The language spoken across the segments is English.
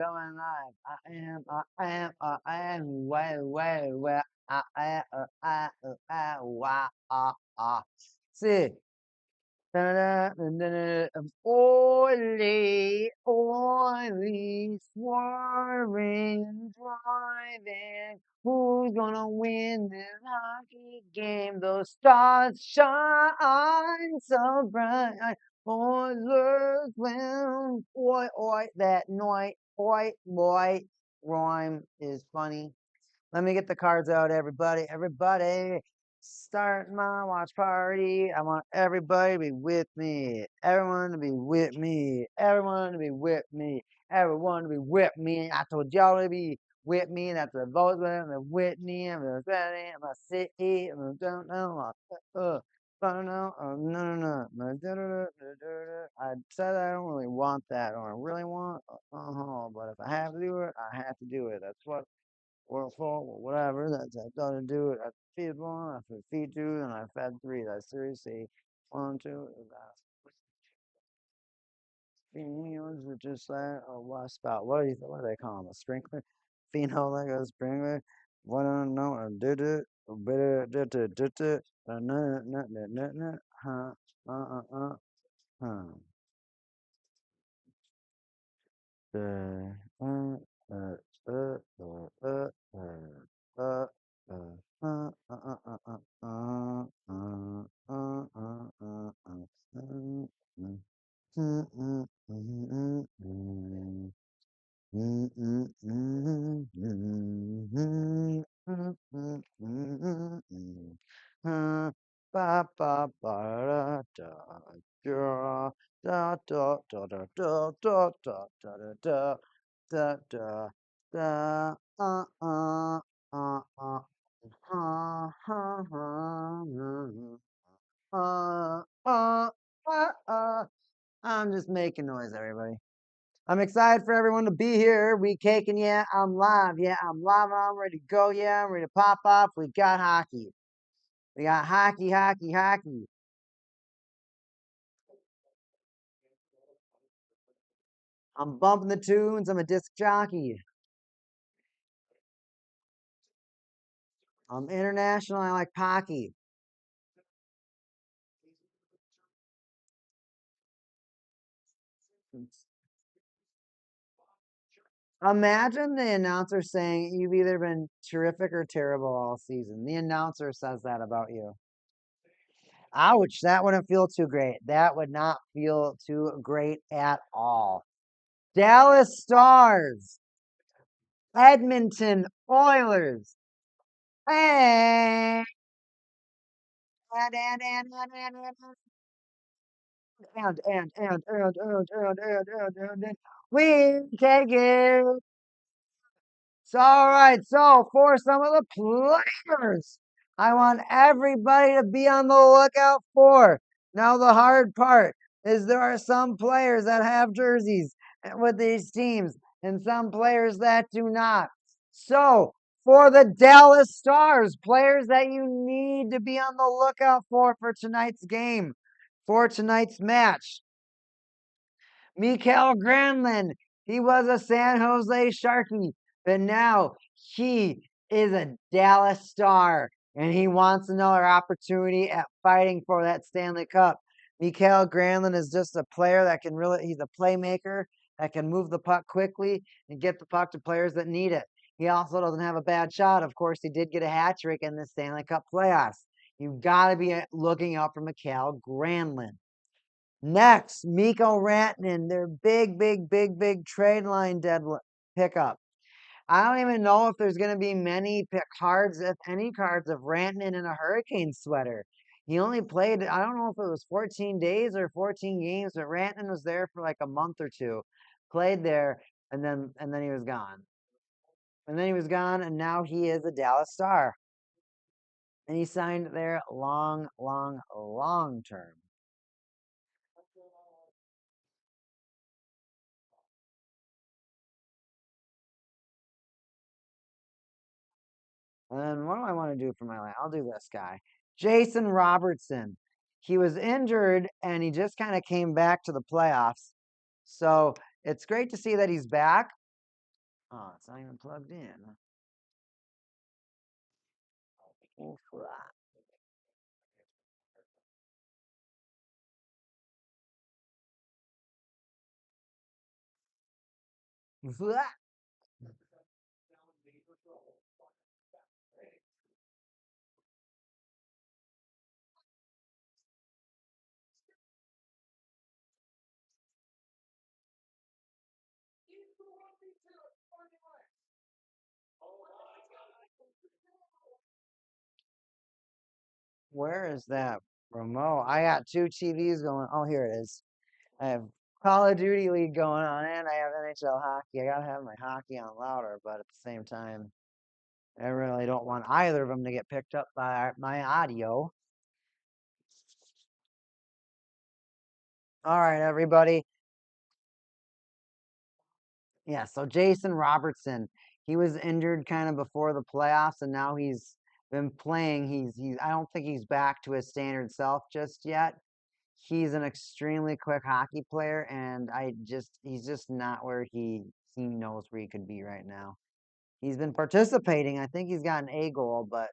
Going live. I am, way, See. Oily, oily, swerving, driving. Who's gonna win this hockey game? Those stars shine so bright. Oilers win. Oi, oi, that noise, oi, boy. Rhyme is funny. Let me get the cards out, everybody. Everybody, start my watch party. I want everybody to be with me. Everyone to be with me. Everyone to be with me. Everyone to be with me. I told y'all to be with me. That's the vote with Whitney. I'm ready. I'm a city. I'm don't know. No. I said I don't really want that, or I really want. But if I have to do it, I have to do it. That's what or four, or whatever. That's I thought to do it. I feed one, I feed two, and I fed three. That's seriously 1, 2. Phenols were just that or what spout? What do they call them? A sprinkler? Phenol like a sprinkler? What I don't know. Did it? Better did it? Huh? Huh? The uh uh uh uh uh uh ba ba ba da da da da da da da da da da da da da da ha ha ha I'm just making noise, everybody. I'm excited for everyone to be here. We caking, yeah. I'm live, yeah. I'm live. I'm ready to go, yeah. I'm ready to pop off. We got hockey. We got hockey, hockey, hockey. I'm bumping the tunes. I'm a disc jockey. I'm international. I like hockey. Imagine the announcer saying you've either been terrific or terrible all season. The announcer says that about you. Ouch, that wouldn't feel too great. That would not feel too great at all. Dallas Stars, Edmonton Oilers, and and we take it. So, all right. So, for some of the players, I want everybody to be on the lookout for. Now, the hard part is there are some players that have jerseys with these teams and some players that do not. So, for the Dallas Stars, players that you need to be on the lookout for tonight's game, for tonight's match. Mikael Granlund, he was a San Jose Sharkie, but now he is a Dallas Star, and he wants another opportunity at fighting for that Stanley Cup. Mikael Granlund is just a player that can he's a playmaker that can move the puck quickly and get the puck to players that need it. He also doesn't have a bad shot. Of course, he did get a hat trick in the Stanley Cup playoffs. You've got to be looking out for Mikael Granlund. Next, Mikko Rantanen, their big trade line pickup. I don't even know if there's going to be many cards, if any cards, of Rantanen in a Hurricane sweater. He only played, I don't know if it was 14 days or 14 games, but Rantanen was there for like a month or two, played there, and then he was gone. And then he was gone, and now he is a Dallas Star. And he signed there long term. And then what do I want to do for my life? I'll do this guy. Jason Robertson. He was injured and he just kind of came back to the playoffs. So it's great to see that he's back. Oh, it's not even plugged in. Oh, crap. Where is that remote? I got two TVs going. Oh, here it is. I have Call of Duty League going on, and I have NHL hockey. I gotta have my hockey on louder, but at the same time, I really don't want either of them to get picked up by my audio. All right, everybody. Yeah, so Jason Robertson, he was injured kind of before the playoffs, and now he's been playing. He's I don't think he's back to his standard self just yet. He's an extremely quick hockey player, and he's just not where he knows where he could be right now. He's been participating. I think he's got an A goal, but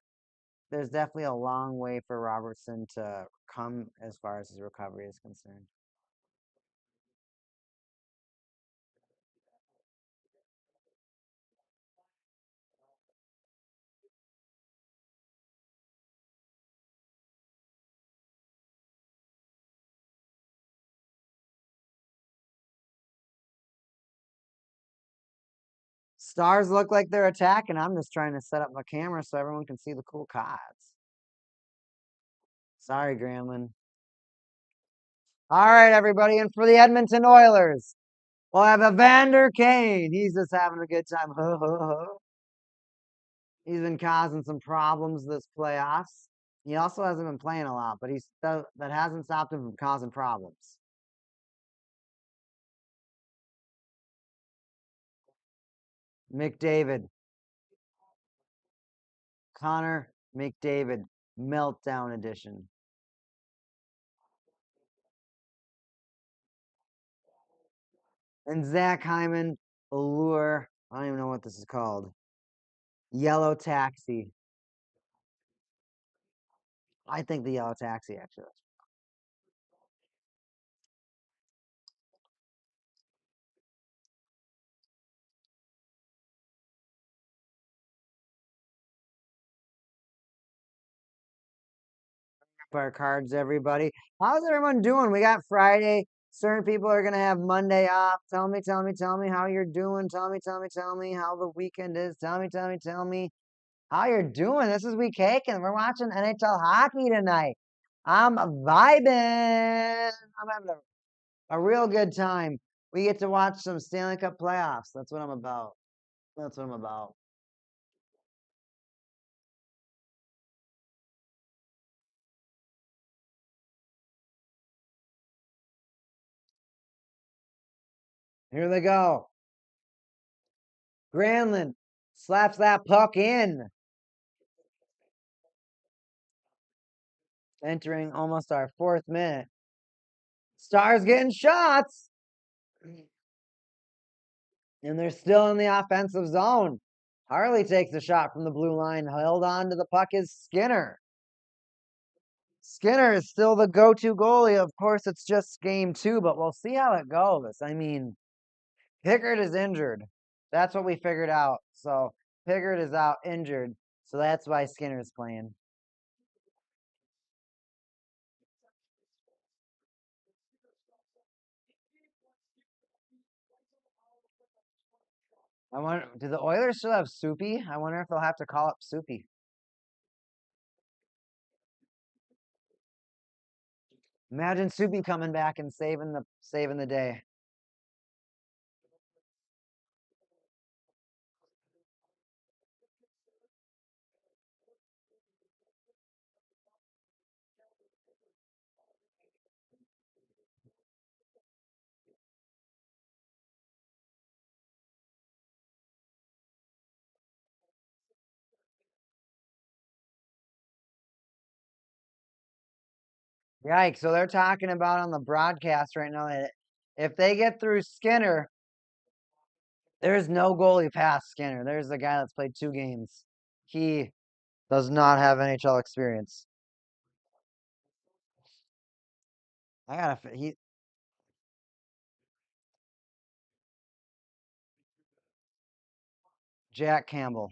there's definitely a long way for Robertson to come as far as his recovery is concerned. Stars look like they're attacking. I'm just trying to set up my camera so everyone can see the cool cards. Sorry, Granlund. All right, everybody, and for the Edmonton Oilers, we'll have Evander Kane. He's just having a good time. He's been causing some problems this playoffs. He also hasn't been playing a lot, but that hasn't stopped him from causing problems. McDavid, Connor McDavid, meltdown edition. And Zach Hyman, Allure. I don't even know what this is called. Yellow Taxi. I think the Yellow Taxi, actually. Our cards, everybody. How's everyone doing? We got Friday. Certain people are gonna have Monday off. Tell me, tell me, tell me how you're doing. Tell me, tell me, tell me how the weekend is. Tell me, tell me, tell me how you're doing. This is Week Cake, and we're watching NHL hockey tonight. I'm vibing. I'm having a real good time. We get to watch some Stanley Cup playoffs. That's what I'm about. That's what I'm about. Here they go. Granlund slaps that puck in. Entering almost our fourth minute. Stars getting shots. And they're still in the offensive zone. Harley takes a shot from the blue line. Held on to the puck is Skinner. Skinner is still the go-to goalie. Of course, it's just game 2, but we'll see how it goes. I mean, Pickard is injured. That's what we figured out. So Pickard is out injured. So that's why Skinner's playing. I wonder, do the Oilers still have Soupy? I wonder if they'll have to call up Soupy. Imagine Soupy coming back and saving the day. Yikes. So they're talking about on the broadcast right now that if they get through Skinner, There's no goalie past Skinner. There's a guy that's played 2 games. He does not have NHL experience. I gotta. He. Jack Campbell.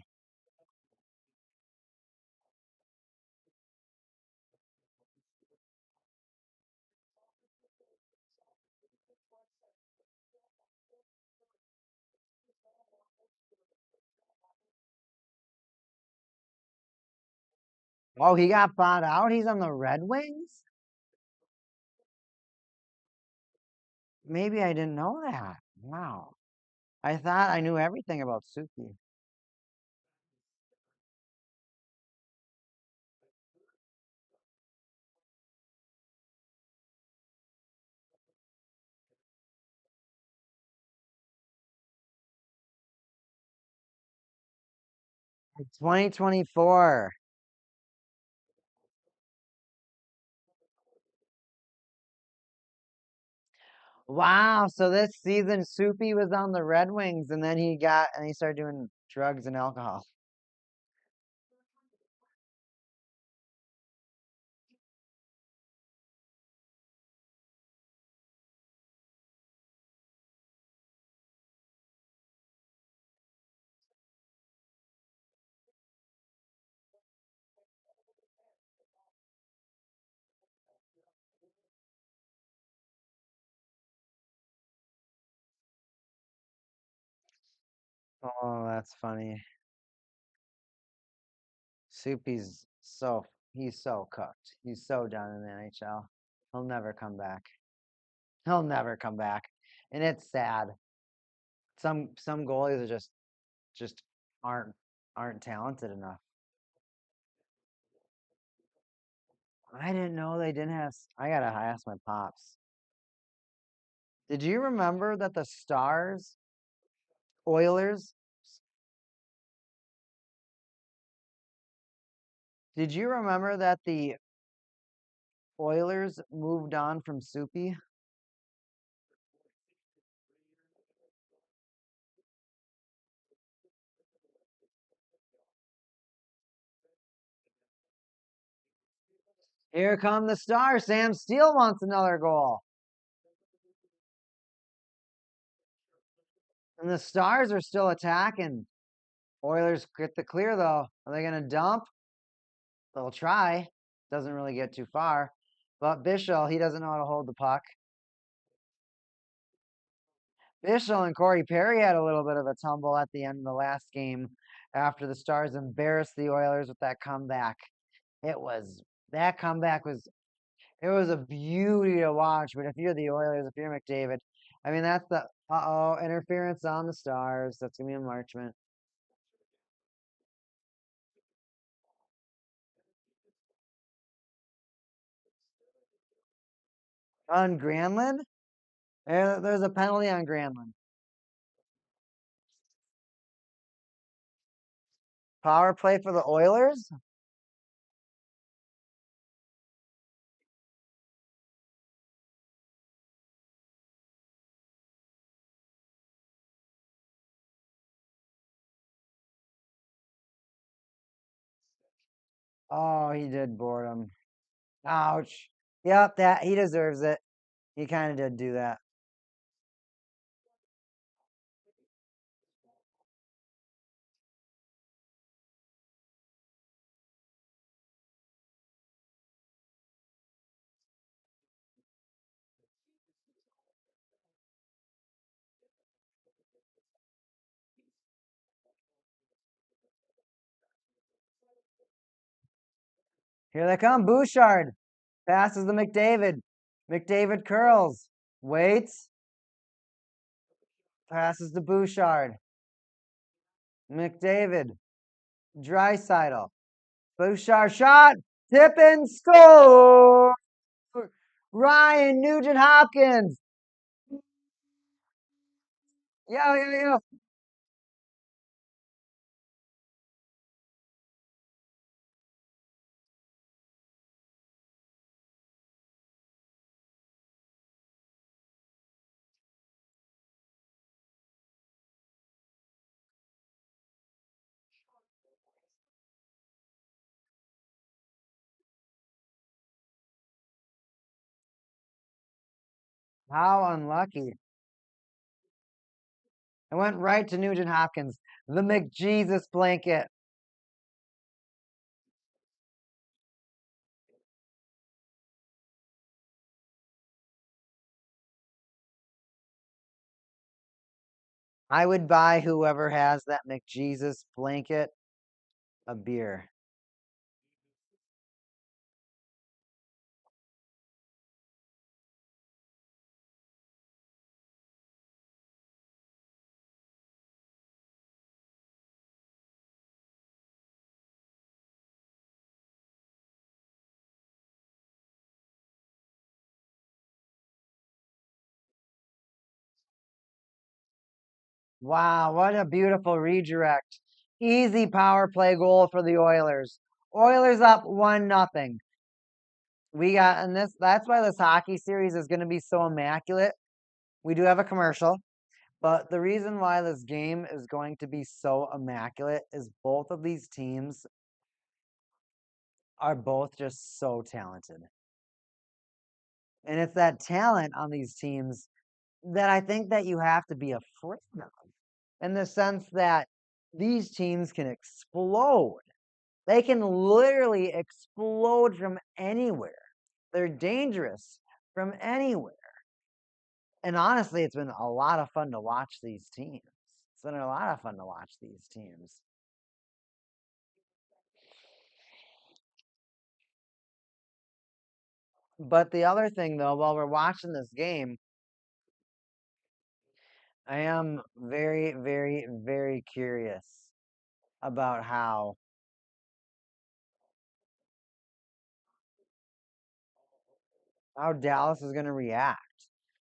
Oh, he got bought out. He's on the Red Wings. Maybe I didn't know that. Wow. I thought I knew everything about Suki. 2024. Wow. So this season, Soupy was on the Red Wings, and then he started doing drugs and alcohol. Oh, that's funny. Soupy's he's so cooked. He's so done in the NHL. He'll never come back. He'll never come back. And it's sad. Some goalies are just aren't talented enough. I didn't know they didn't have. I gotta ask my pops. Did you remember that the Stars, Oilers? Did you remember that the Oilers moved on from Soupy? Here come the Stars. Sam Steele wants another goal. And the Stars are still attacking. Oilers get the clear though. Are they gonna dump? They'll try. Doesn't really get too far. But Bichel, he doesn't know how to hold the puck. Bichel and Corey Perry had a little bit of a tumble at the end of the last game after the Stars embarrassed the Oilers with that comeback. That comeback was it was a beauty to watch. But if you're the Oilers, if you're McDavid, I mean that's the interference on the Stars. That's gonna be a Marchment. On Granlund, there's a penalty on Granlund. Power play for the Oilers. Oh, he did board him. Ouch. Yep, that he deserves it. He kind of did do that. Here they come. Bouchard passes the McDavid. McDavid curls. Waits. Passes to Bouchard. McDavid. Draisaitl. Bouchard shot. Tip and score. Ryan Nugent Hopkins. Yo, yo, yo. How unlucky. It went right to Nugent Hopkins. The McJesus blanket. I would buy whoever has that McJesus blanket a beer. Wow, what a beautiful redirect. Easy power play goal for the Oilers. Oilers up 1-0. We got, and that's why this hockey series is going to be so immaculate. We do have a commercial, but the reason why this game is going to be so immaculate is both of these teams are both just so talented. And it's that talent on these teams that I think that you have to be afraid of, in the sense that these teams can explode. They can literally explode from anywhere. They're dangerous from anywhere. And honestly, it's been a lot of fun to watch these teams. It's been a lot of fun to watch these teams. But the other thing, though, while we're watching this game, I am very, very, very curious about how Dallas is going to react.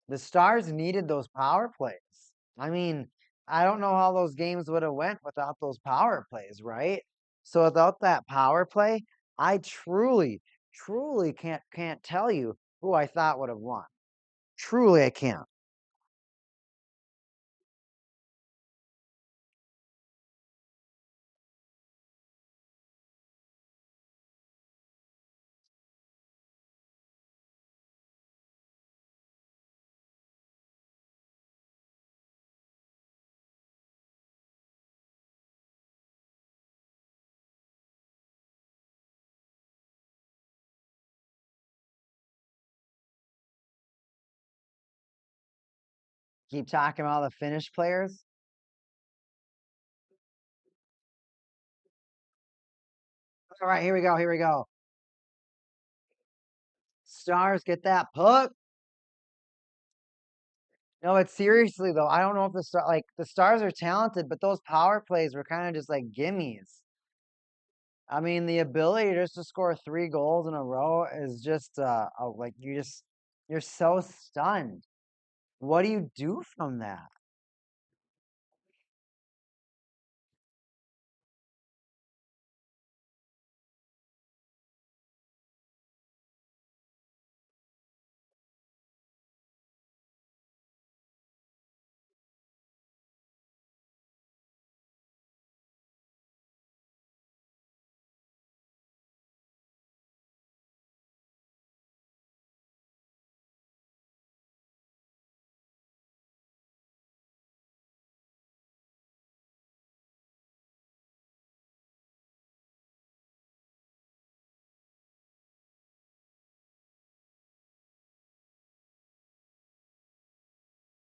The Stars needed those power plays. I mean, I don't know how those games would have went without those power plays, right? So without that power play, I truly, truly can't tell you who I thought would have won. Truly, I can't. Keep talking about the Finnish players. All right, here we go. Here we go. Stars get that puck. No, but seriously though, I don't know if the Stars are talented, but those power plays were kind of just like gimmies. I mean, the ability just to score 3 goals in a row is just like you're so stunned. What do you do from that?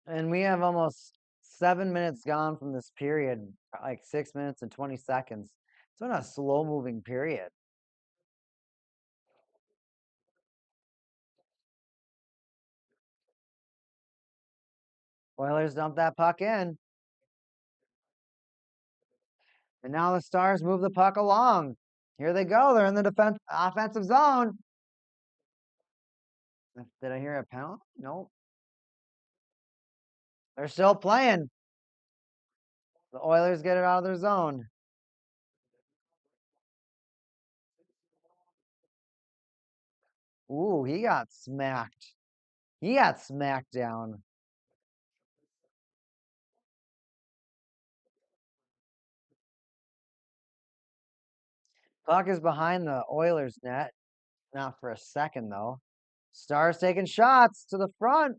And we have almost 7 minutes gone from this period, like 6 minutes and 20 seconds. It's been a slow moving period. Oilers dump that puck in. And now the Stars move the puck along. Here they go. They're in the offensive zone. Did I hear a penalty? Nope. They're still playing. The Oilers get it out of their zone. Ooh, he got smacked. He got smacked down. Puck is behind the Oilers net. Not for a second, though. Stars taking shots to the front.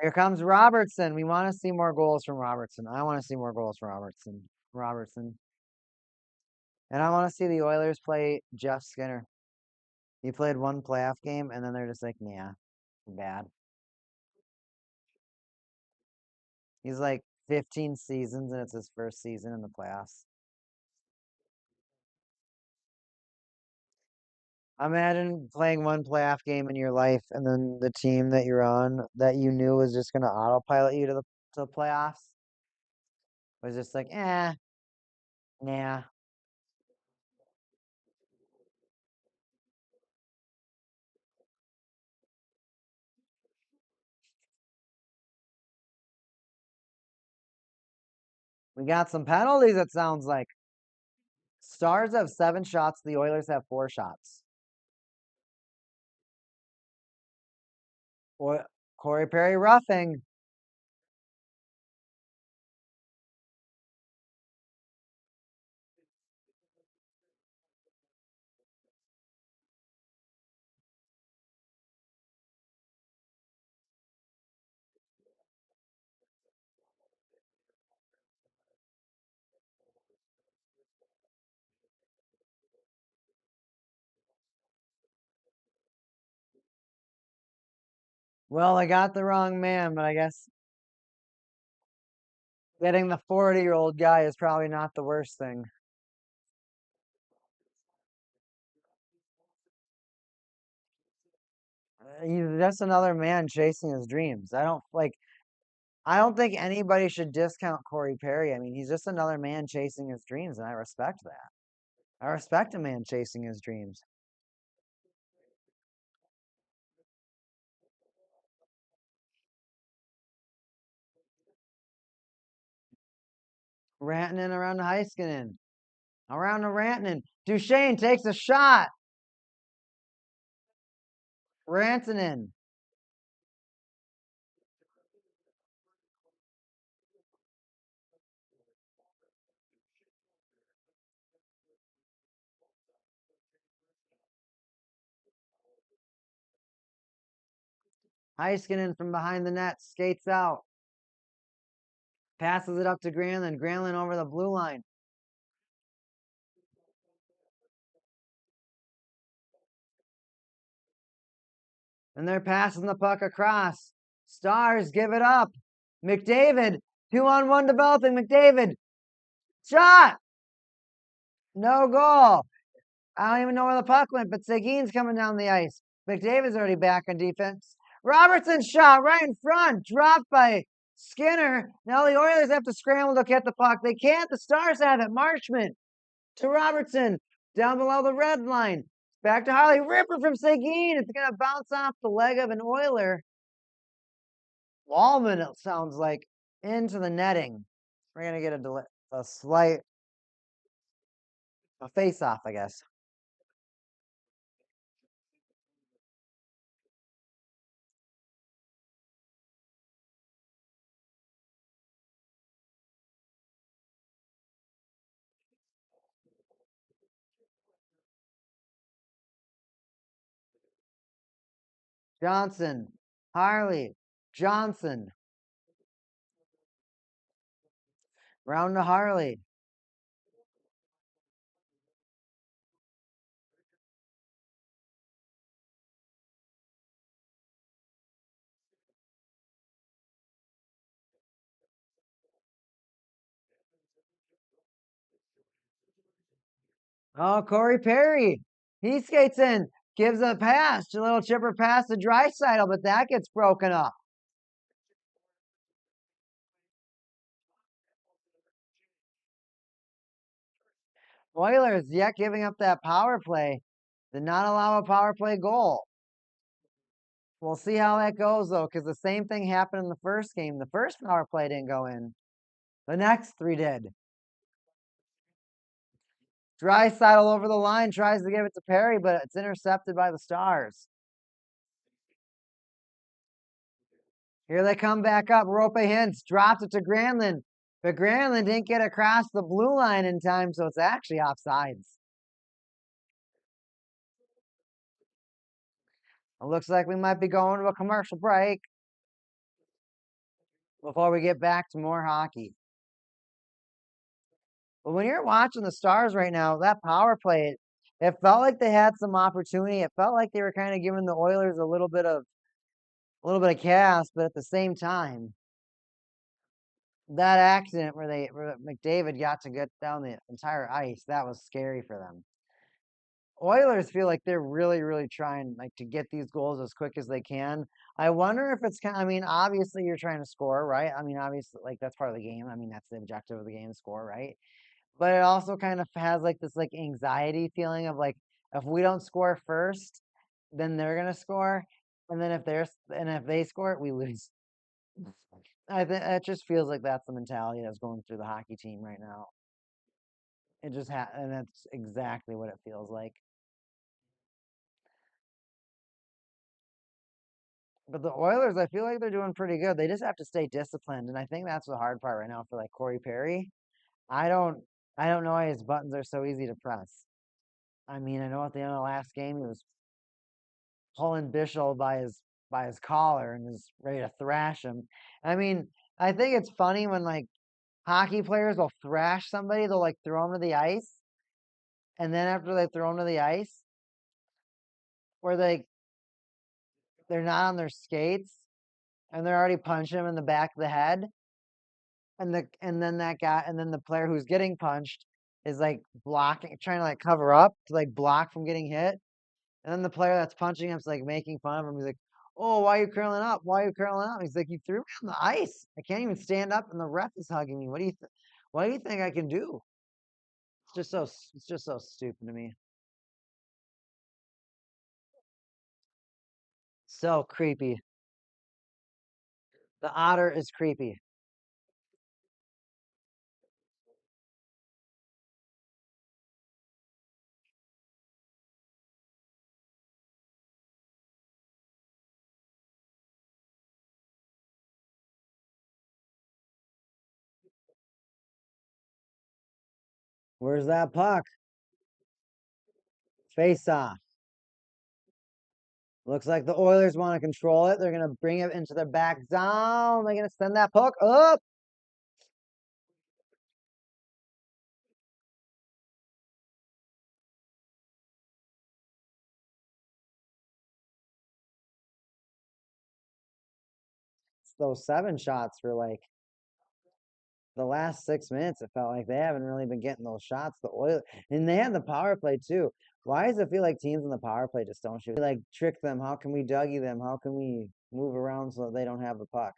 Here comes Robertson. We want to see more goals from Robertson. I want to see more goals from Robertson. And I want to see the Oilers play Jeff Skinner. He played one playoff game, and then they're just like, nah, bad. He's like 15 seasons, and it's his first season in the playoffs. Imagine playing one playoff game in your life, and then the team that you're on that you knew was just going to autopilot you to the playoffs was just like, nah. We got some penalties, it sounds like. Stars have 7 shots. The Oilers have 4 shots. Or Corey Perry roughing. Well, I got the wrong man, but I guess getting the 40-year-old guy is probably not the worst thing. He's just another man chasing his dreams. I don't think anybody should discount Corey Perry. I mean, he's just another man chasing his dreams, and I respect that. I respect a man chasing his dreams. Rantanen around to Heiskanen. Around to Rantanen. Duchesne takes a shot. Rantanen. Heiskanen from behind the net skates out. Passes it up to Granlund. Granlund over the blue line. And they're passing the puck across. Stars give it up. McDavid, 2-on-1 developing. McDavid, shot! No goal. I don't even know where the puck went, but Seguin's coming down the ice. McDavid's already back on defense. Robertson's shot right in front, dropped by Skinner. Now the Oilers have to scramble to get the puck. They can't. The Stars have it. Marchment to Robertson, down below the red line. Back to Harley. Ripper from Seguin. It's going to bounce off the leg of an Oiler. Wallman, it sounds like, into the netting. We're going to get a slight face-off, I guess. Johnson, Harley, Johnson. Round to Harley. Oh, Corey Perry. He skates in, gives a pass, a little chipper pass to Draisaitl, but that gets broken up. Oilers yet giving up that power play. Did not allow a power play goal. We'll see how that goes, though, because the same thing happened in the first game. The first power play didn't go in. The next 3 did. Draisaitl over the line, tries to give it to Perry, but it's intercepted by the Stars. Here they come back up. Rope Hintz drops it to Granlund, but Granlund didn't get across the blue line in time, so it's actually offsides. It looks like we might be going to a commercial break. before we get back to more hockey. But when you're watching the Stars right now, that power play, it felt like they had some opportunity. It felt like they were kind of giving the Oilers a little bit of chaos, but at the same time, that accident where McDavid got to get down the entire ice, that was scary for them. Oilers feel like they're really, really trying like to get these goals as quick as they can. I wonder if it's kind of, I mean, obviously you're trying to score, right? I mean, obviously like that's part of the game. I mean, that's the objective of the game, score, right? But it also kind of has like this like anxiety feeling of like if we don't score first, then they're gonna score, and then if they score, we lose. I think it just feels like that's the mentality that's going through the hockey team right now. And that's exactly what it feels like. But the Oilers, I feel like they're doing pretty good. They just have to stay disciplined, and I think that's the hard part right now for like Corey Perry. I don't, I don't know why his buttons are so easy to press. I mean, I know at the end of the last game he was pulling Bishop by his collar and is ready to thrash him. I mean, I think it's funny when like hockey players will thrash somebody, they'll like throw them to the ice, and then after they throw them to the ice, where they're not on their skates and they're already punching him in the back of the head, and then the player who's getting punched is like blocking, trying to like cover up to like block from getting hit. And then the player that's punching him is like making fun of him. He's like, "Oh, why are you curling up? Why are you curling up?" He's like, "You threw me on the ice. I can't even stand up, and the ref is hugging me. What do you think I can do?" It's just so stupid to me. So creepy. The otter is creepy. Where's that puck? Face off. Looks like the Oilers want to control it. They're gonna bring it into their back zone. They're gonna send that puck up. Those seven shots for like the last 6 minutes. It felt like they haven't really been getting those shots. The Oilers, and they had the power play too. Why does it feel like teams in the power play just don't shoot? Like trick them. How can we Dougie them? How can we move around so they don't have the puck?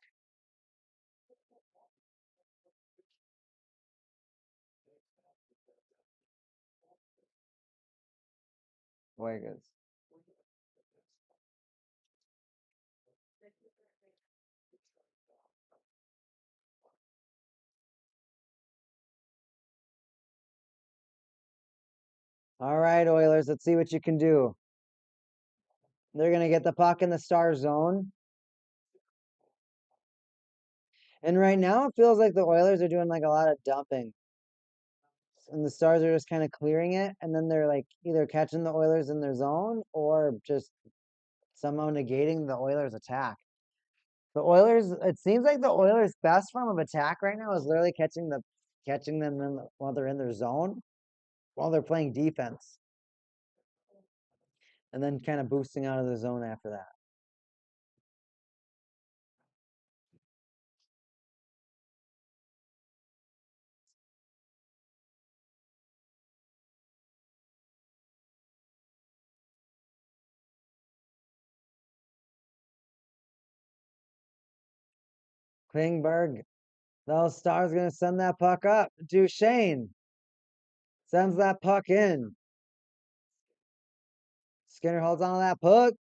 Vegas. All right, Oilers. Let's see what you can do. They're gonna get the puck in the star zone. And right now it feels like the Oilers are doing like a lot of dumping. And the Stars are just kind of clearing it, and then they're like either catching the Oilers in their zone or just somehow negating the Oilers' attack. The Oilers, it seems like the Oilers' best form of attack right now is literally catching them while they're in their zone, while they're playing defense, and then kind of boosting out of the zone after that. Klingberg, those Stars gonna send that puck up. Duchesne sends that puck in. Skinner holds on to that puck.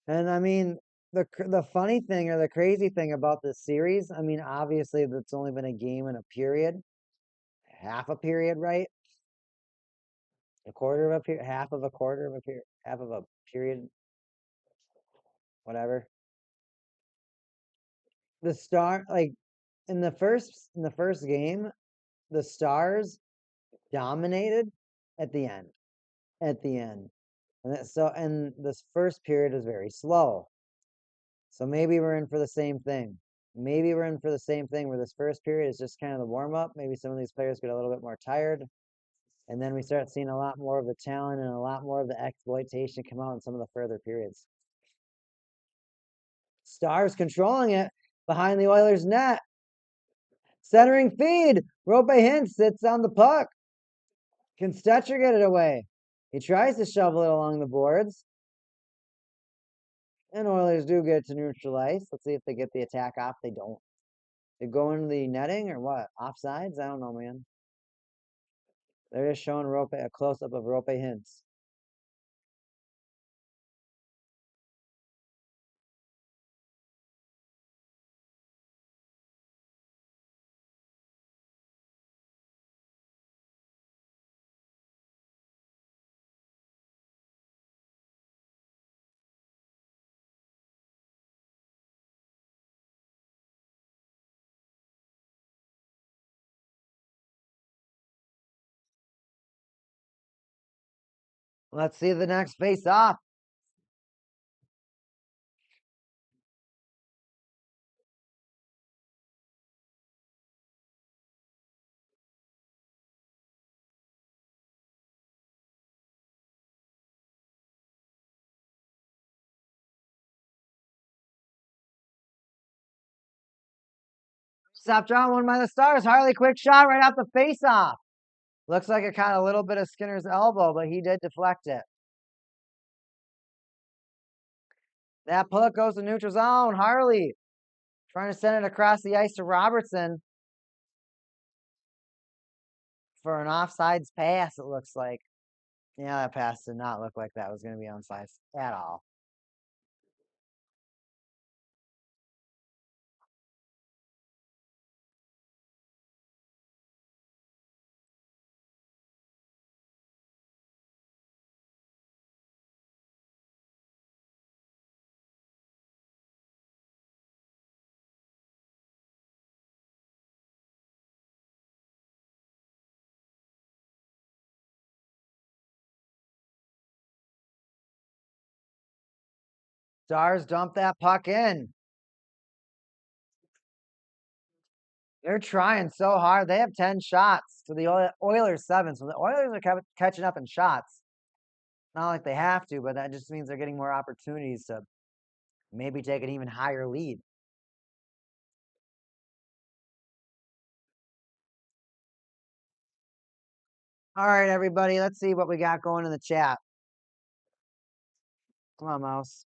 And I mean, the funny thing or the crazy thing about this series, I mean, obviously that's only been a game and a period, half a period, right? A quarter of a period, half of a quarter of a period, half of a period, whatever. The star, like in the first game, the Stars dominated at the end, at the end, and this first period was very slow. So maybe we're in for the same thing. Maybe we're in for the same thing where this first period is just kind of the warm up. Maybe some of these players get a little bit more tired. And then we start seeing a lot more of the talent and a lot more of the exploitation come out in some of the further periods. Stars controlling it behind the Oilers' net. Centering feed. Rope Hint sits on the puck. Can Stetcher get it away? He tries to shovel it along the boards. And Oilers do get to neutral ice. Let's see if they get the attack off. They don't. They go into the netting or what? Offsides? I don't know, man. They're just showing Rope a close-up of Rope Hints. Let's see the next face-off. Stop draw one by the Stars. Harley, quick shot right off the face-off. Looks like it caught a little bit of Skinner's elbow, but he did deflect it. That puck goes to neutral zone. Harley trying to send it across the ice to Robertson for an offsides pass, it looks like. Yeah, that pass did not look like that was going to be onside at all. Stars dump that puck in. They're trying so hard. They have 10 shots to the Oilers 7. So the Oilers are catching up in shots. Not like they have to, but that just means they're getting more opportunities to maybe take an even higher lead. All right, everybody. Let's see what we got going in the chat. Come on, Mouse.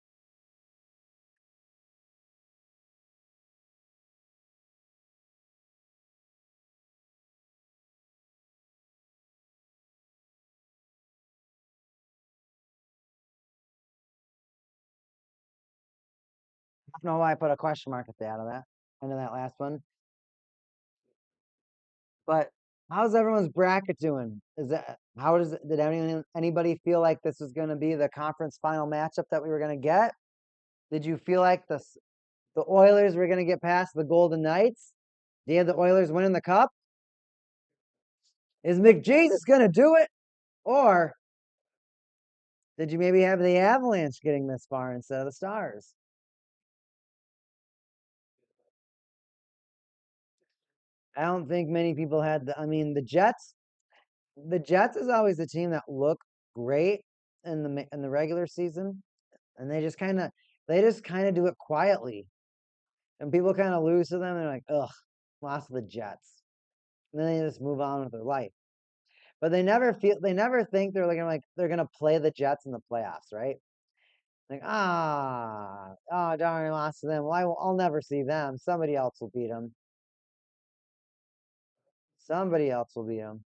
I don't know why I put a question mark at the end of that last one. But how's everyone's bracket doing? Did anybody feel like this was going to be the conference final matchup that we were going to get? Did you feel like the Oilers were going to get past the Golden Knights? Do you have the Oilers winning the cup? Is McJesus going to do it? Or did you maybe have the Avalanche getting this far instead of the Stars? I don't think many people had the Jets. The Jets is always a team that look great in the regular season, and they just kind of do it quietly, and people kind of lose to them. And they're like, ugh, lost to the Jets, and then they just move on with their life. But they never think they're gonna play the Jets in the playoffs, right? Like, oh darn, I lost to them. Well, I'll never see them. Somebody else will beat them. Somebody else will beat them.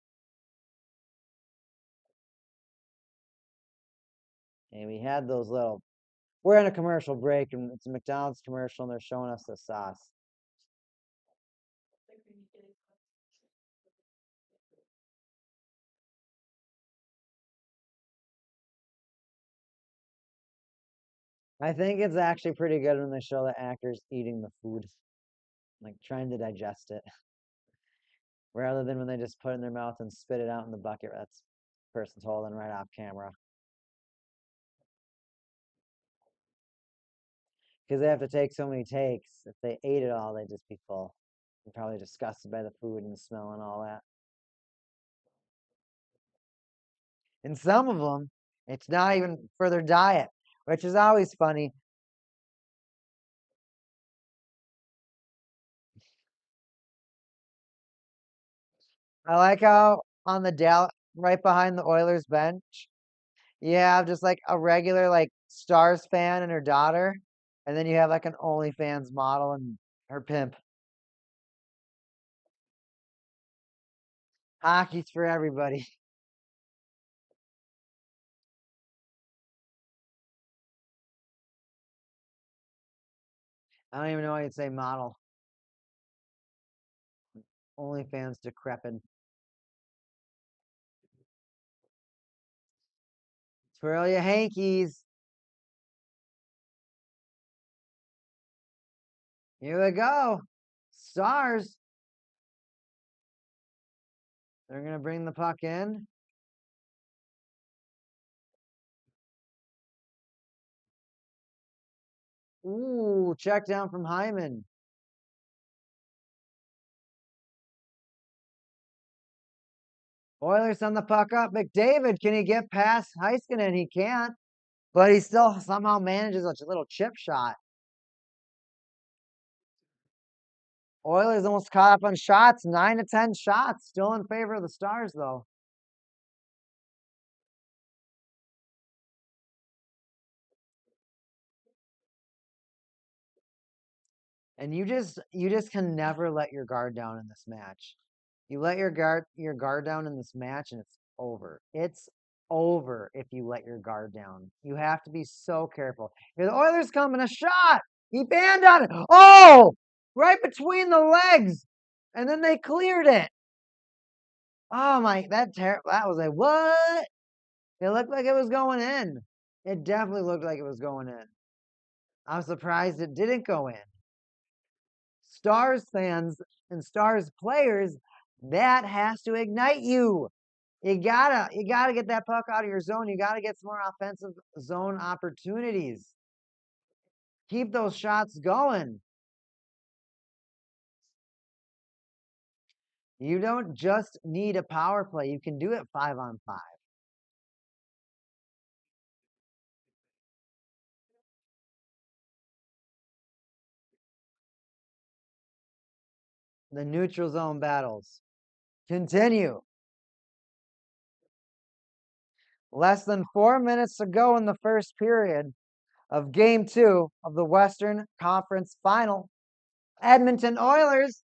And we had those little. We're in a commercial break, and it's a McDonald's commercial, and they're showing us the sauce. I think it's actually pretty good when they show the actors eating the food, like trying to digest it, rather than when they just put it in their mouth and spit it out in the bucket that's person's holding right off camera. because they have to take so many takes. If they ate it all, they'd just be full. And probably disgusted by the food and the smell and all that. And some of them, it's not even for their diet, which is always funny. I like how on the Dallas, right behind the Oilers bench, you have just like a regular like Stars fan and her daughter, and then you have like an OnlyFans model and her pimp. Hockey's for everybody. I don't even know why you'd say model. OnlyFans decrepit. Twirl your hankies. Here we go. Stars. They're gonna bring the puck in. Ooh, check down from Hyman. Oilers on the puck up. McDavid, can he get past Heiskanen? He can't, but he still somehow manages a little chip shot. Oilers almost caught up on shots, 9 to 10 shots, still in favor of the Stars though. And you just can never let your guard down in this match. You let your guard down in this match and it's over. It's over if you let your guard down. You have to be so careful. Here the Oilers coming a shot. He banned on it. Oh, right between the legs. And then they cleared it. Oh my, that was a what? It looked like it was going in. It definitely looked like it was going in. I'm surprised it didn't go in. Stars fans and Stars players, that has to ignite you. You gotta get that puck out of your zone. You gotta get some more offensive zone opportunities. Keep those shots going. You don't just need a power play. You can do it 5-on-5. The neutral zone battles continue. Less than 4 minutes to go in the first period of game 2 of the Western Conference Final. Edmonton Oilers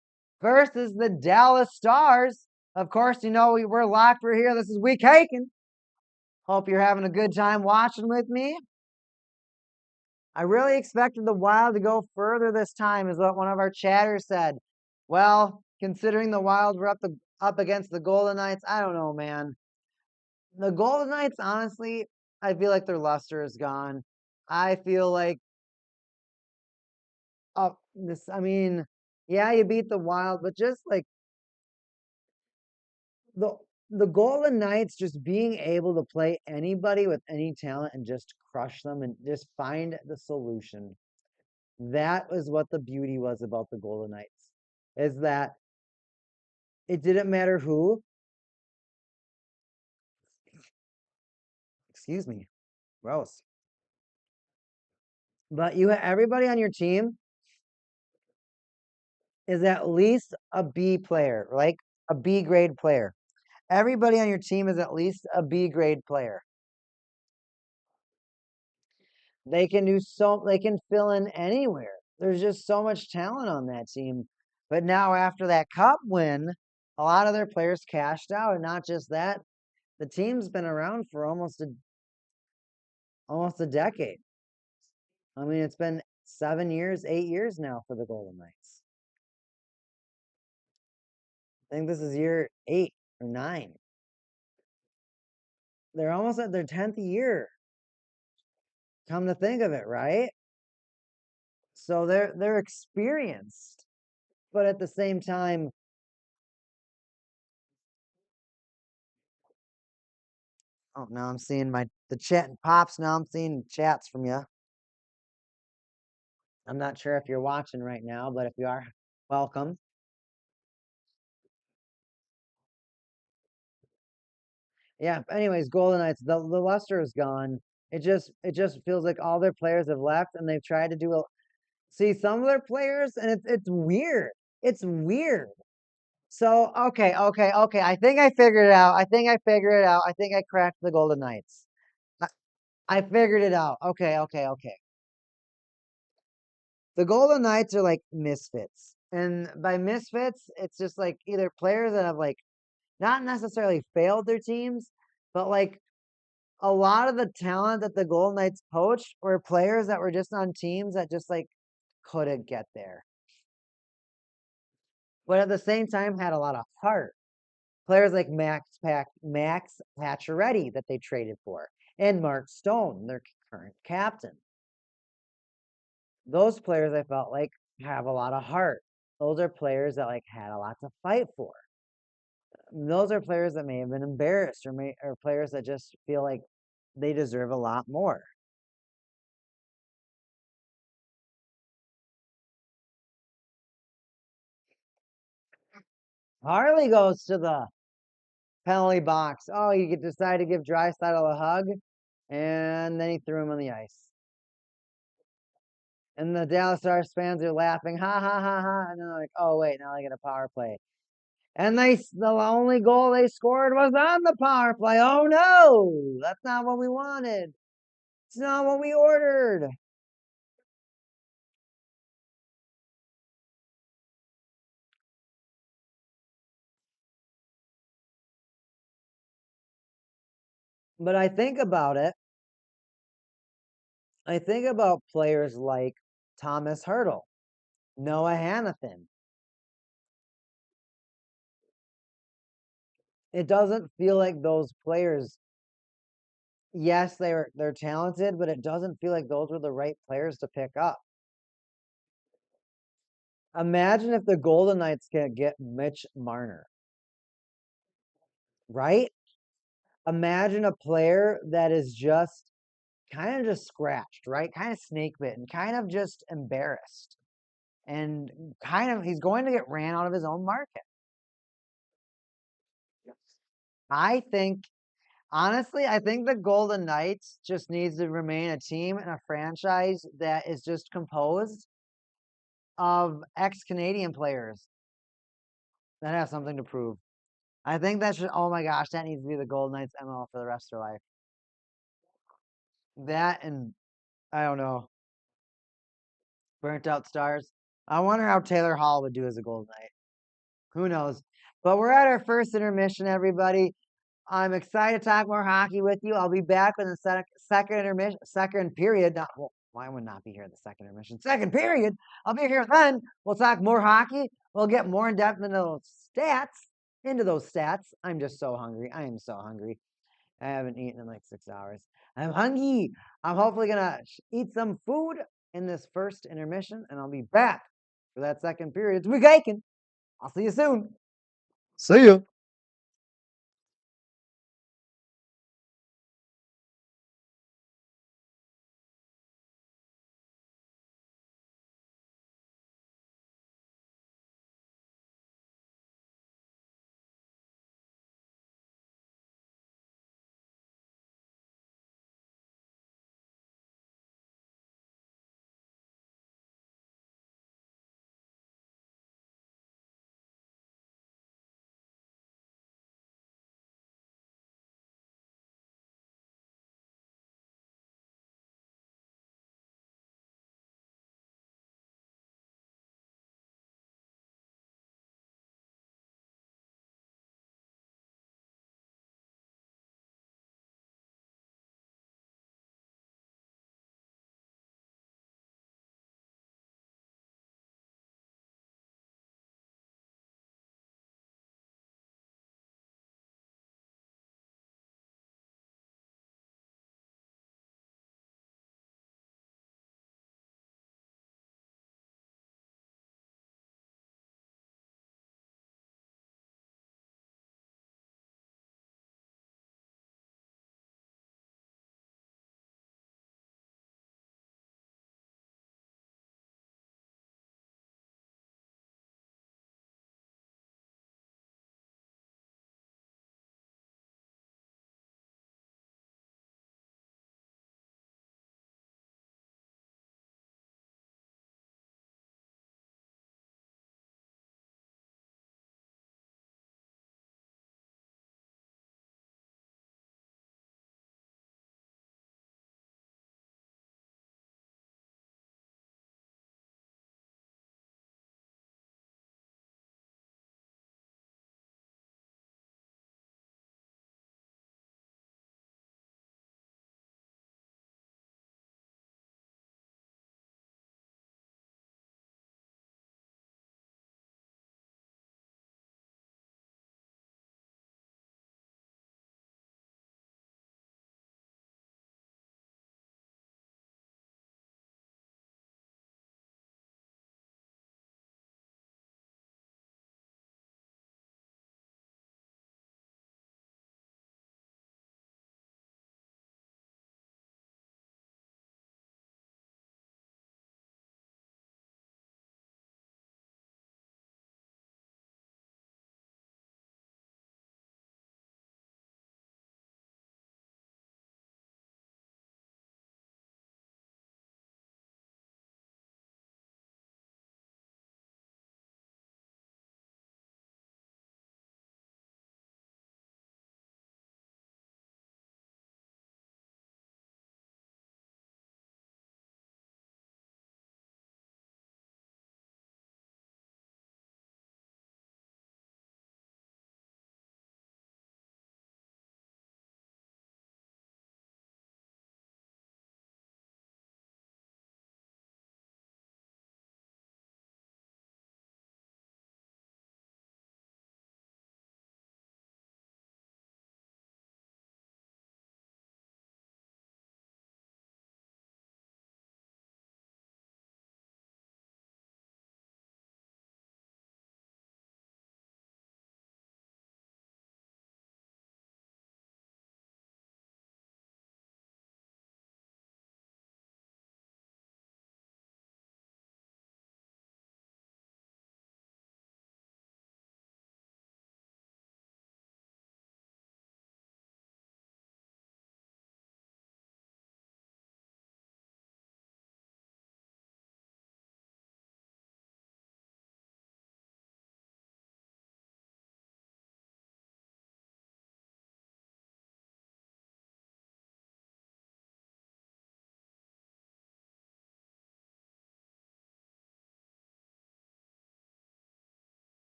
versus the Dallas Stars. Of course, we're locked. We're here. This is Week Haken. Hope you're having a good time watching with me. I really expected the Wild to go further this time, is what one of our chatters said. Well, considering the Wild were up against the Golden Knights, I don't know, man. The Golden Knights, honestly, I feel like their luster is gone. I feel like I mean, yeah, you beat the Wild, but just like the the Golden Knights just being able to play anybody with any talent and just crush them and just find the solution. That was what the beauty was about the Golden Knights, is that it didn't matter who. Excuse me, gross. But everybody on your team is at least a B player, like a B grade player. Everybody on your team is at least a B grade player. They can fill in anywhere. There's just so much talent on that team. But now after that cup win, a lot of their players cashed out, and not just that, the team's been around for almost a decade. I mean, it's been 7 years, 8 years now for the Golden Knights. I think this is year 8 or 9. They're almost at their 10th year. Come to think of it, right? So they're experienced, but at the same time, oh, now I'm seeing the chat pops. Now I'm seeing chats from you. I'm not sure if you're watching right now, but if you are, welcome. Yeah. Anyways, Golden Knights, the luster is gone. It just feels like all their players have left, and they've tried to do a see some of their players, and it's weird. It's weird. So okay. I think I figured it out. I think I figured it out. I think I cracked the Golden Knights. I, I figured it out. Okay. The Golden Knights are like misfits. And by misfits, it's just like either players that have like not necessarily failed their teams, but like a lot of the talent that the Golden Knights poached were players that were just on teams that just like couldn't get there. But at the same time had a lot of heart. Players like Max Pacioretty that they traded for, and Mark Stone, their current captain. Those players I felt like have a lot of heart. Those are players that like had a lot to fight for. Those are players that may have been embarrassed or players that just feel like they deserve a lot more. Harley goes to the penalty box. Oh, he could decide to give Draisaitl a hug, and then he threw him on the ice. And the Dallas Stars fans are laughing, ha ha ha ha, and they're like, oh wait, now they get a power play. And the only goal they scored was on the power play. Oh no, that's not what we wanted. It's not what we ordered. But I think about it. I think about players like Thomas Hurdle, Noah Hannafin. It doesn't feel like those players. Yes, they're talented, but it doesn't feel like those were the right players to pick up. Imagine if the Golden Knights can get Mitch Marner, right? Imagine a player that is just kind of just scratched, right? Kind of snake bitten, kind of just embarrassed. And kind of he's going to get ran out of his own market. I think honestly, I think the Golden Knights just needs to remain a team and a franchise that is just composed of ex-Canadian players that have something to prove. I think that should oh my gosh, that needs to be the Golden Knights MO for the rest of their life. That and I don't know, burnt out stars. I wonder how Taylor Hall would do as a Golden Knight. Who knows? But we're at our first intermission, everybody. I'm excited to talk more hockey with you. I'll be back in the second intermission, second period. Not, well, I would not be here in the second intermission. Second period. I'll be here then. We'll talk more hockey. We'll get more in depth into those stats. Into those stats. I'm just so hungry. I am so hungry. I haven't eaten in like 6 hours. I'm hungry. I'm hopefully gonna eat some food in this first intermission, and I'll be back for that second period. It's week aching. I'll see you soon. See you.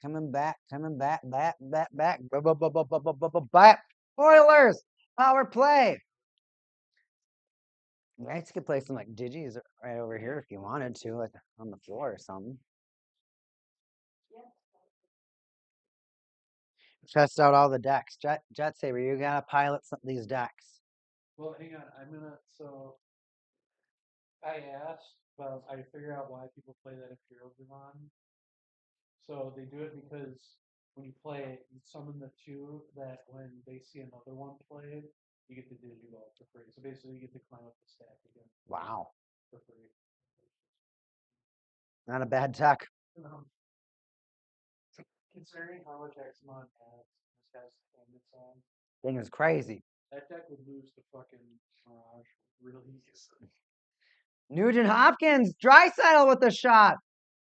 coming back, back. Back. Oilers, power play. You guys could play some like digis right over here if you wanted to, like on the floor or something. Test out all the decks. Jet Saber, you gotta pilot some of these decks. Well, hang on. I asked, but I figure out why people play that Imperial Divan. So they do it because when you play it, you summon the two that when they see another one played, you get the Digiball for free. So basically, you get to climb up the stack again Wow, for free. not a bad deck. Um, considering how much Xmon has, this has limits on, Thing is crazy. that deck would lose to fucking Mirage really easily. Nugent Hopkins, Draisaitl with the shot.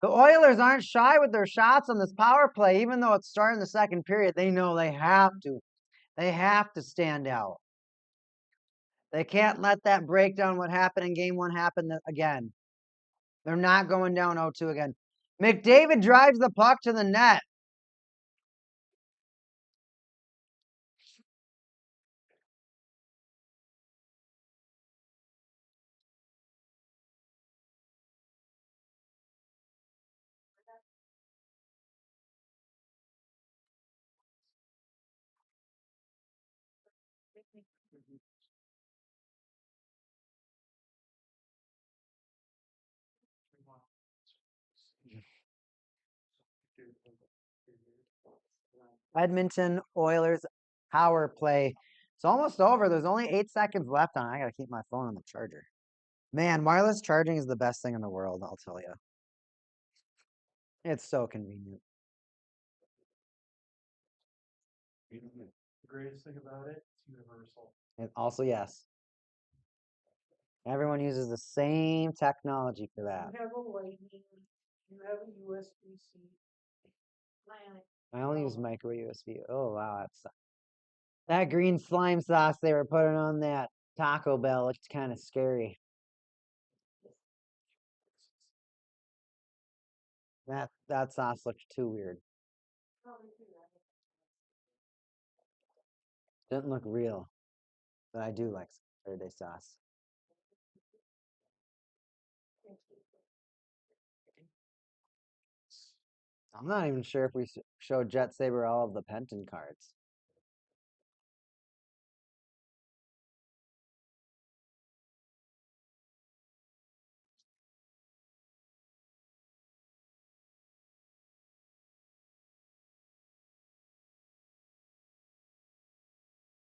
The Oilers aren't shy with their shots on this power play, even though it's starting the second period. They know they have to. They have to stand out. They can't let that breakdown what happened in game one happen again. They're not going down 0-2 again. McDavid drives the puck to the net. Edmonton Oilers power play. It's almost over. There's only 8 seconds left on it. I got to keep my phone on the charger. Man, wireless charging is the best thing in the world, I'll tell you. It's so convenient. The greatest thing about it, it's universal. And also, yes. Everyone uses the same technology for that. You have a lightning, you have a USB-C. I only use micro USB. Oh wow, that green slime sauce they were putting on that Taco Bell looked kind of scary. That sauce looked too weird. Didn't look real, but I do like Saturday sauce. I'm not even sure if we showed Jet Saber all of the Penton cards.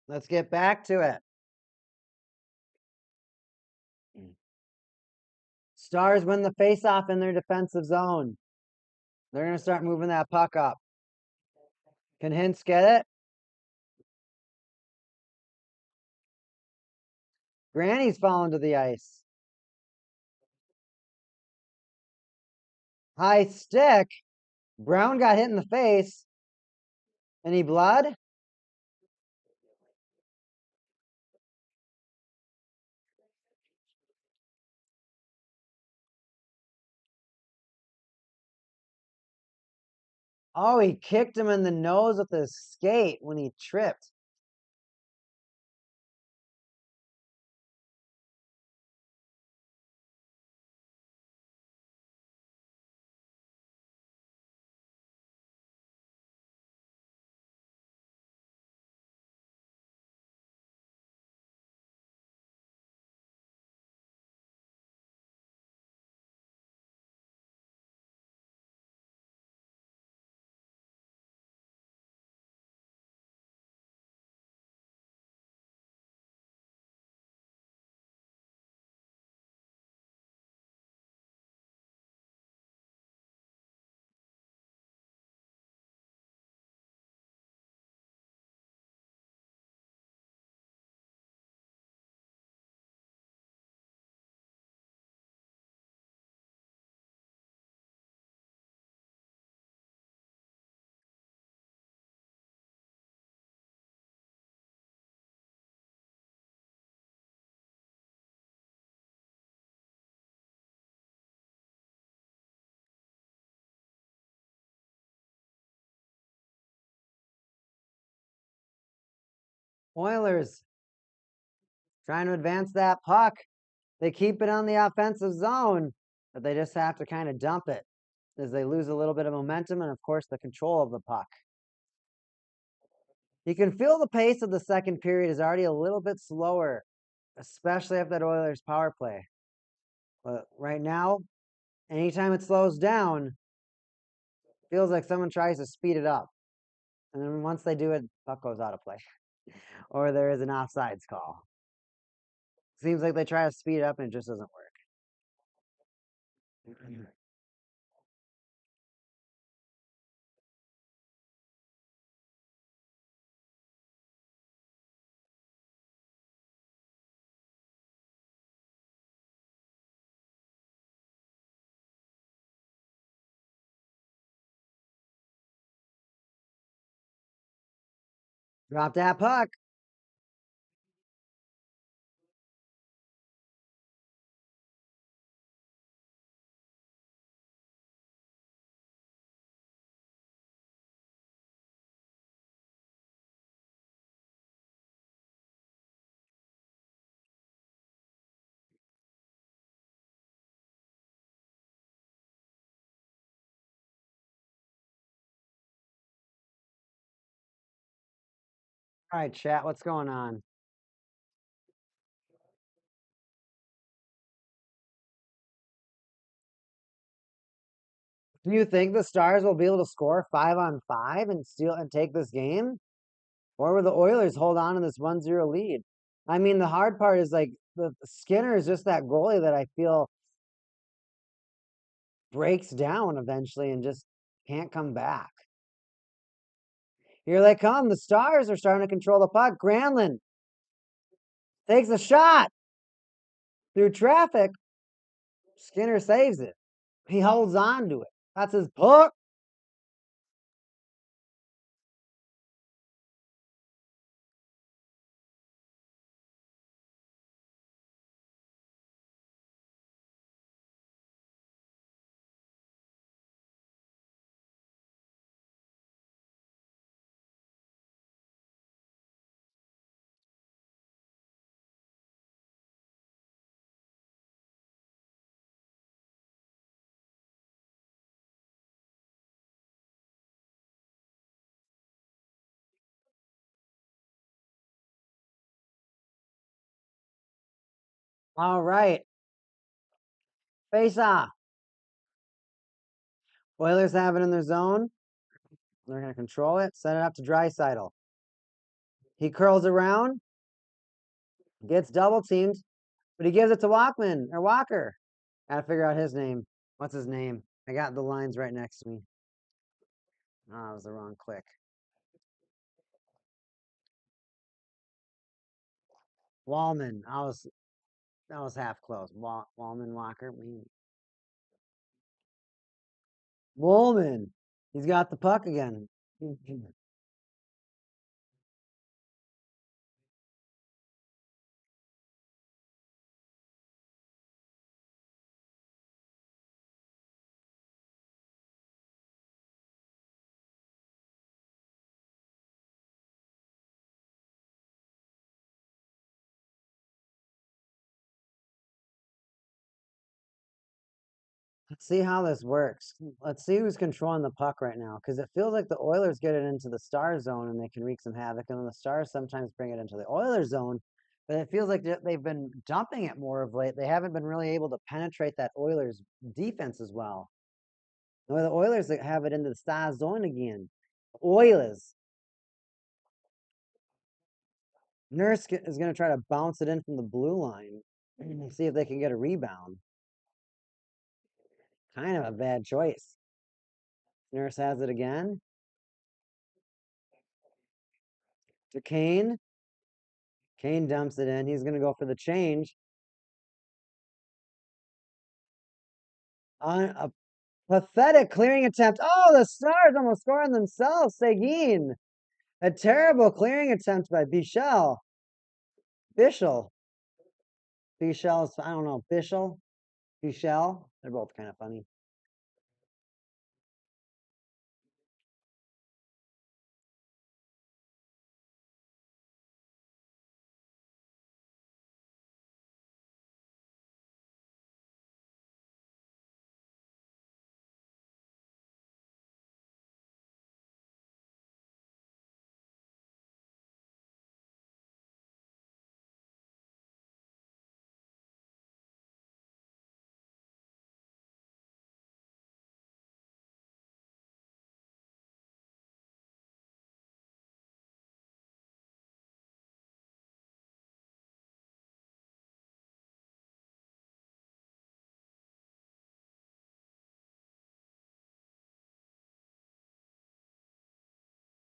Let's get back to it. Stars win the faceoff in their defensive zone. They're going to start moving that puck up. Can Hintz get it? Granny's falling to the ice. High stick. Brown got hit in the face. Any blood? Oh, he kicked him in the nose with his skate when he tripped. Oilers trying to advance that puck. They keep it on the offensive zone, but they just have to kind of dump it as they lose a little bit of momentum and, of course, the control of the puck. You can feel the pace of the second period is already a little bit slower, especially after that Oilers power play. But right now, anytime it slows down, feels like someone tries to speed it up. And then once they do it, puck goes out of play. Or there is an offsides call. Seems like they try to speed it up and it just doesn't work. Drop that puck. All right, chat, what's going on? Do you think the Stars will be able to score 5-on-5 and steal and take this game? Or will the Oilers hold on to this 1-0 lead? I mean, the hard part is like the Skinner is just that goalie that I feel breaks down eventually and just can't come back. Here they come. The Stars are starting to control the puck. Granlund takes a shot through traffic. Skinner saves it. He holds on to it. That's his puck. All right. Face off. Oilers have it in their zone. They're going to control it. Set it up to Draisaitl. He curls around. Gets double teamed. But he gives it to Walkman or Walker. Gotta figure out his name. What's his name? I got the lines right next to me. Oh, it was the wrong click. Wallman. That was half close. Wallman Walker. Wallman. He's got the puck again. Let's see how this works. Let's see who's controlling the puck right now, because it feels like the Oilers get it into the Star zone and they can wreak some havoc, and then the Stars sometimes bring it into the Oilers zone. But it feels like they've been dumping it more of late. They haven't been really able to penetrate that Oilers defense as well. The Oilers have it into the Star zone again. Oilers. Nurse is going to try to bounce it in from the blue line. See if they can get a rebound. Kind of a bad choice. Nurse has it again. To Kane. Kane dumps it in. He's going to go for the change. On a pathetic clearing attempt. Oh, the Stars almost scoring themselves. Seguin. A terrible clearing attempt by Bichel. Bichel. Bichel's, I don't know, Bichel. Bichel. They're both kind of funny.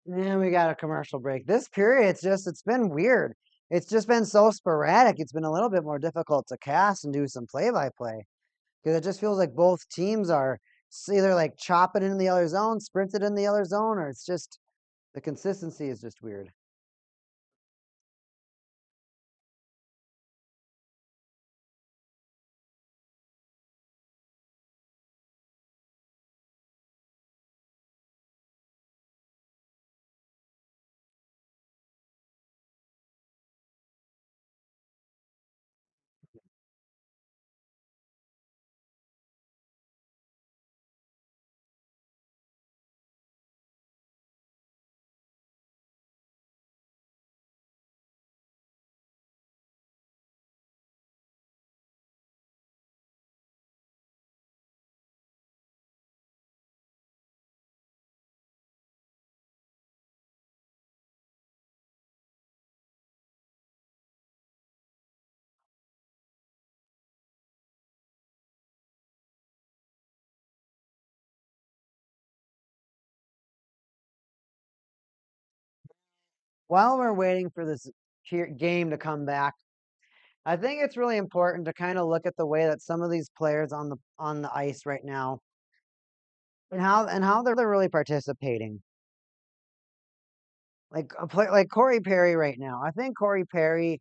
And we got a commercial break. This period, it's been weird. It's just been so sporadic. It's been a little bit more difficult to cast and do some play-by-play because it just feels like both teams are either like chopping in the other zone, sprinted in the other zone, or it's just the consistency is just weird. While we're waiting for this game to come back, I think it's really important to kind of look at the way that some of these players on the ice right now and how they're really participating. Like a player like Corey Perry right now. I think Corey Perry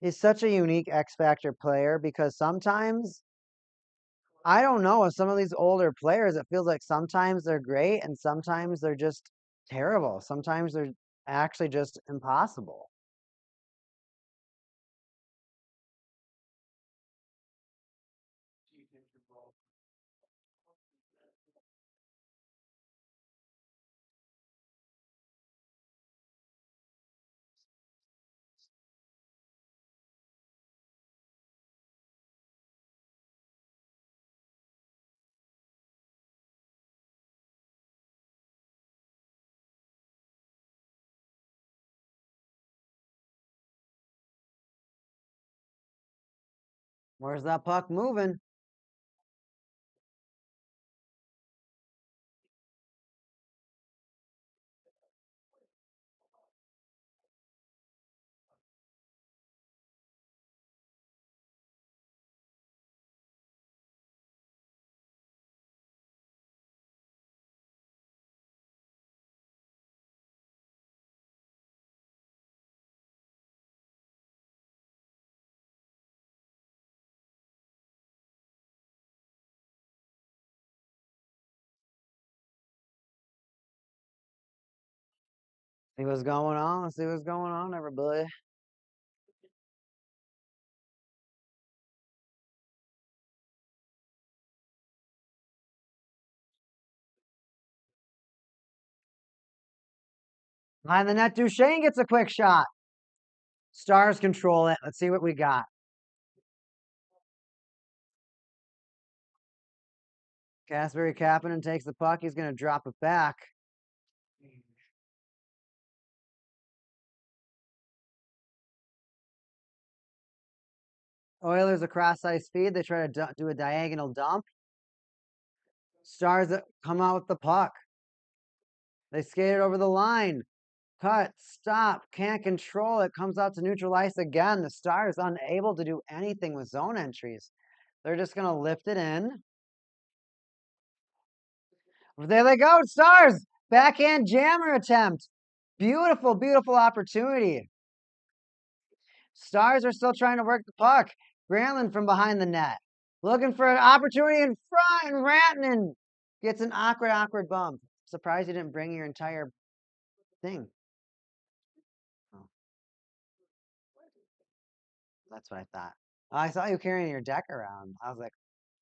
is such a unique X Factor player because sometimes I don't know with some of these older players, it feels like sometimes they're great and sometimes they're just terrible. Sometimes they're actually just impossible. Do you think you're wrong? Where's that puck moving? See what's going on. See what's going on, everybody. Behind the net, Duchesne gets a quick shot. Stars control it. Let's see what we got. Kasperi Kapanen takes the puck. He's going to drop it back. Oilers across ice feed. They try to do a diagonal dump. Stars come out with the puck. They skate it over the line. Cut, stop, can't control it. Comes out to neutral ice again. The Stars unable to do anything with zone entries. They're just going to lift it in. There they go. Stars. Backhand jammer attempt. Beautiful, beautiful opportunity. Stars are still trying to work the puck. Granlund from behind the net. Looking for an opportunity in front, and Rantanen gets an awkward bump. Surprised you didn't bring your entire thing. Oh, that's what I thought. Oh, I saw you carrying your deck around. I was like,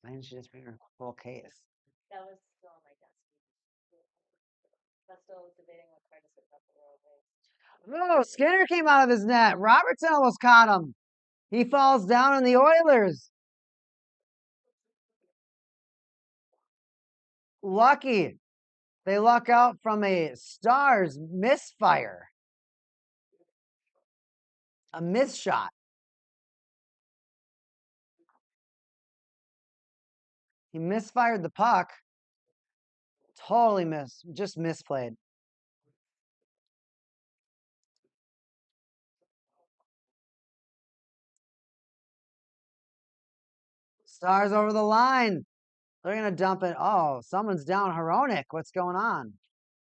why didn't you just bring your full case? That was still on my desk. I'm still debating what card to set up the roll base. Oh, Skinner came out of his net. Robertson almost caught him. He falls down in the Oilers. Lucky. They luck out from a Stars misfire. A miss shot. He misfired the puck. Totally just misplayed. Stars over the line. They're going to dump it. Oh, someone's down. Hronik. What's going on?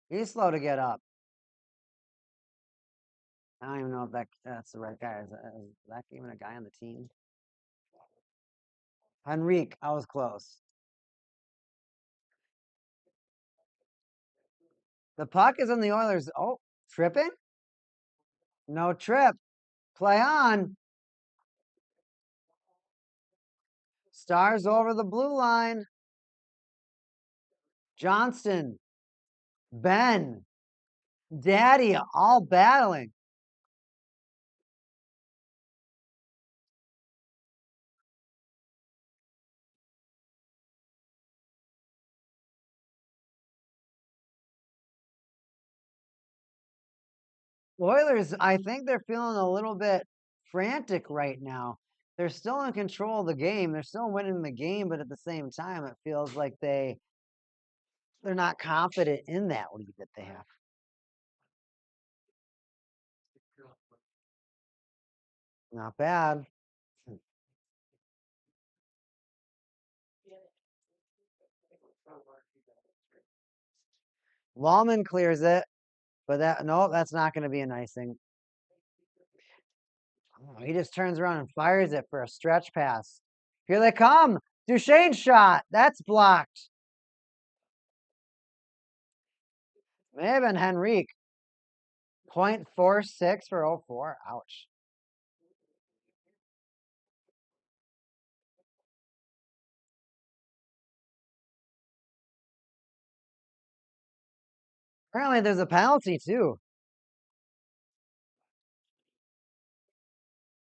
He's slow to get up. I don't even know if that's the right guy. Is that even a guy on the team? Henrique. I was close. The puck is in the Oilers. Oh, tripping? No trip. Play on. Stars over the blue line. Johnston. Ben. Daddy all battling. Oilers, I think they're feeling a little bit frantic right now. They're still in control of the game. They're still winning the game, but at the same time, it feels like they're not confident in that lead that they have. Not bad. Lawman clears it, but that's not going to be a nice thing. Oh, he just turns around and fires it for a stretch pass. Here they come. Duchesne's shot. That's blocked. May have been Henrique. 0.46 for 04. Ouch. Apparently, there's a penalty too.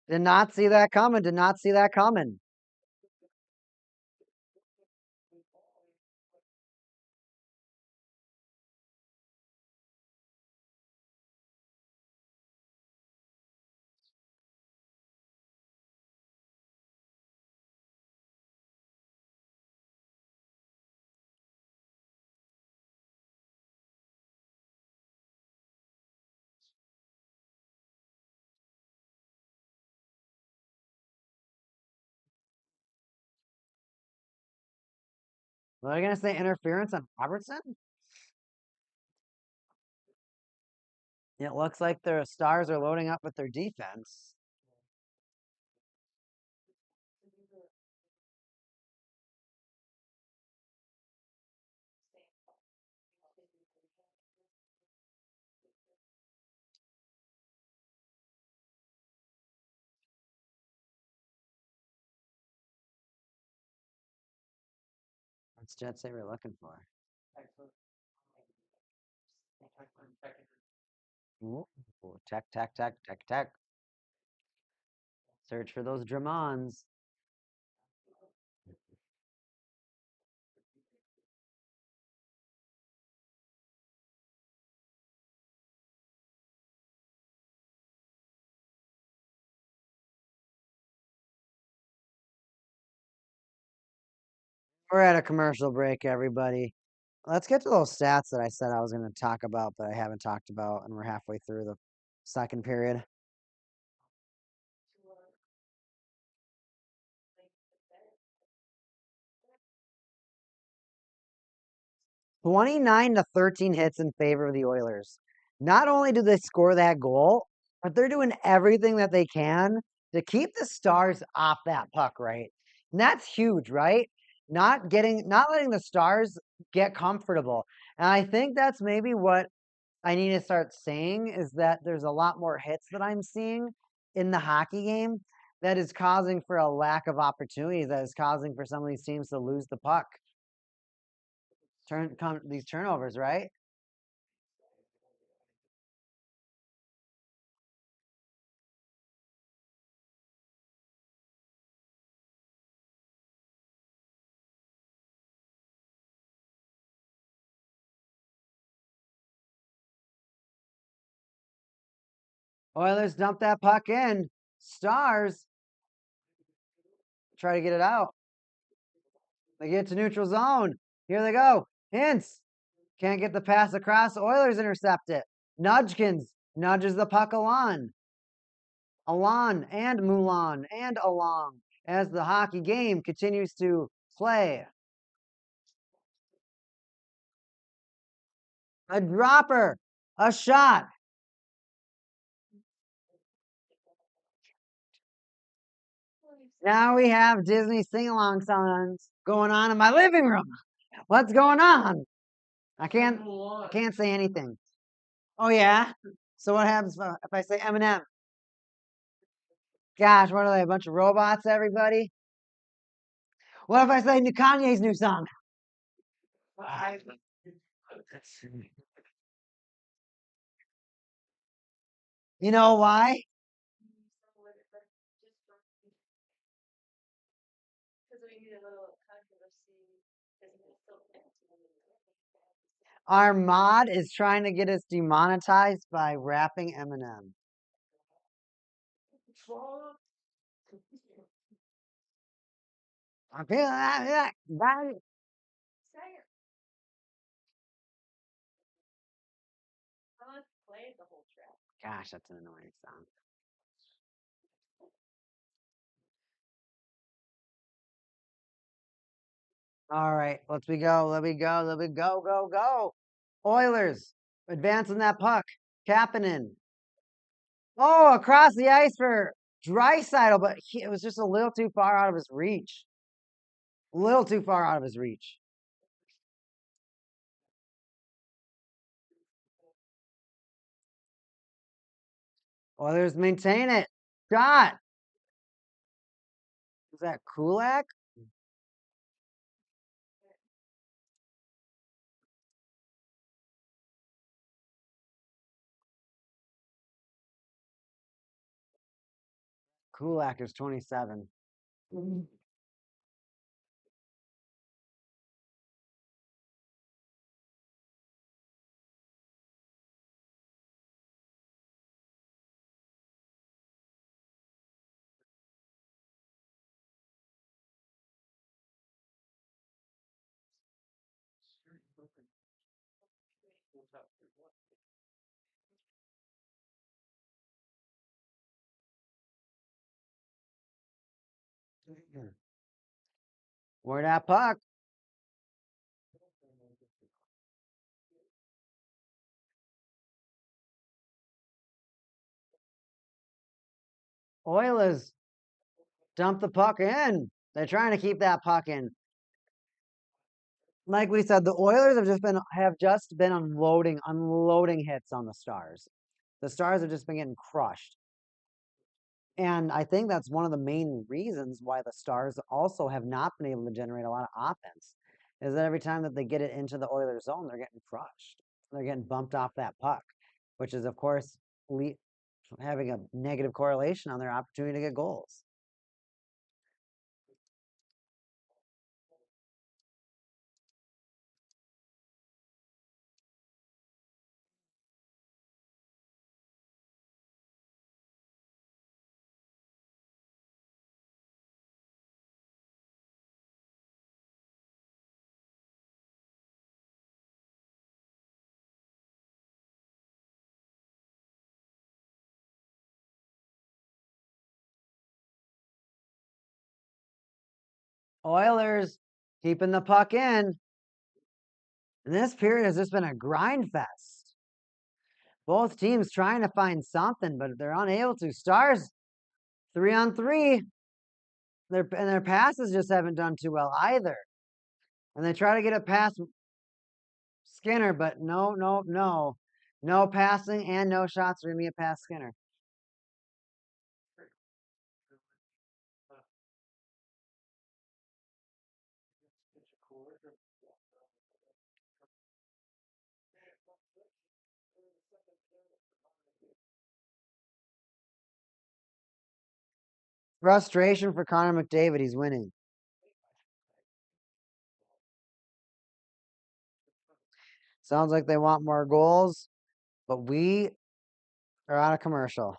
Did not see that coming. Did not see that coming. Are they going to say interference on Robertson? It looks like their Stars are loading up with their defense. What's Jet say we're looking for? Ooh, tech, tech, tech, tech, tech. Search for those Dramons. We're at a commercial break, everybody. Let's get to those stats that I said I was going to talk about, but I haven't talked about, and we're halfway through the second period. 29-13 hits in favor of the Oilers. Not only do they score that goal, but they're doing everything that they can to keep the Stars off that puck, right? And that's huge, right? Not letting the Stars get comfortable. And I think that's maybe what I need to start saying is that there's a lot more hits that I'm seeing in the hockey game that is causing for a lack of opportunities, that is causing for some of these teams to lose the puck. These turnovers, right? Oilers dump that puck in. Stars try to get it out. They get to neutral zone. Here they go. Hintz can't get the pass across. Oilers intercept it. Nudgkins nudges the puck along. Alon and Mulan and along. as the hockey game continues to play. A dropper, a shot. Now we have Disney sing-along songs going on in my living room. What's going on? I can't say anything. Oh yeah? So what happens if I say Eminem? Gosh, what are they? A bunch of robots, everybody? What if I say Kanye's new song? You know why? Because we need a little controversy. Because it's so Our mod is trying to get us demonetized by rapping Eminem. I'm feeling that. let's play the whole track. Gosh, that's an annoying sound. All right, let me go. Oilers advancing that puck. Kapanen. Oh, across the ice for Draisaitl, but it was just a little too far out of his reach. A little too far out of his reach. Oilers maintain it. Shot. Is that Kulak? Kulak is 27. Where that puck? Oilers dump the puck in. They're trying to keep that puck in. Like we said, the Oilers have just been unloading hits on the Stars. The Stars have just been getting crushed. And I think that's one of the main reasons why the Stars also have not been able to generate a lot of offense. Is that every time that they get it into the Oilers zone, they're getting crushed. They're getting bumped off that puck, which is of course having a negative correlation on their opportunity to get goals. Oilers keeping the puck in. And this period has just been a grind fest. Both teams trying to find something, but they're unable to. Stars 3-on-3. Their passes just haven't done too well either. And they try to get it past Skinner, but no. No passing and no shots are going to get past Skinner. Frustration for Connor McDavid. He's winning. Sounds like they want more goals, but we are on a commercial.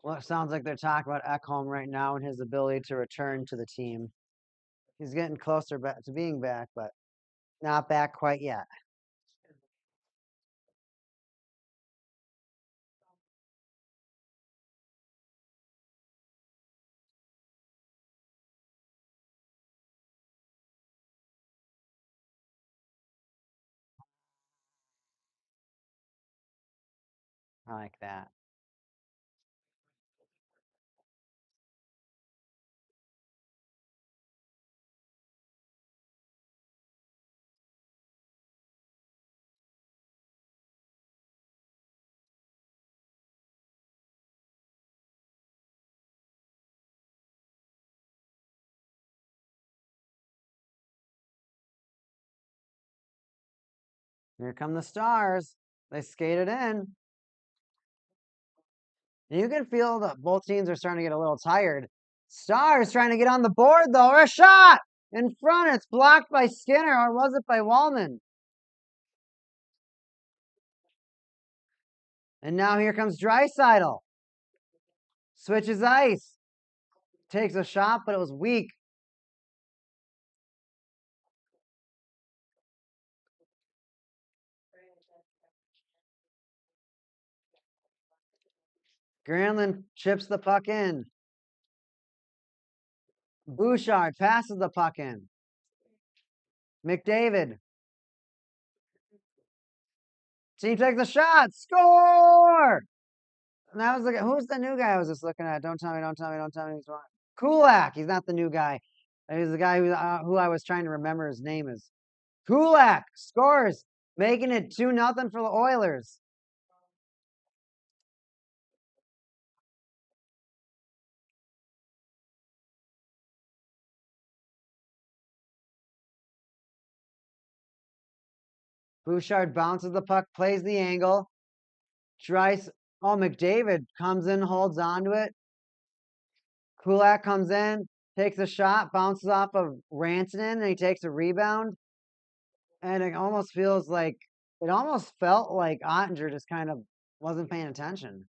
Well, it sounds like they're talking about Ekholm right now and his ability to return to the team. He's getting closer back to being back, but not back quite yet. I like that. Here come the Stars. They skated in. You can feel that both teams are starting to get a little tired. Stars trying to get on the board, though. A shot in front. It's blocked by Skinner, or was it by Wallman? And now here comes Draisaitl. Switches ice. Takes a shot, but it was weak. Granlund chips the puck in. Bouchard passes the puck in. McDavid. Team takes a shot. Score! And that was who's the new guy I was just looking at? Don't tell me. He's wrong. Kulak. He's not the new guy. He's the guy who I was trying to remember his name is. Kulak scores, making it 2-0 for the Oilers. Bouchard bounces the puck, plays the angle. McDavid comes in, holds onto it. Kulak comes in, takes a shot, bounces off of Rantanen, and he takes a rebound. And it almost felt like Ottinger just kind of wasn't paying attention.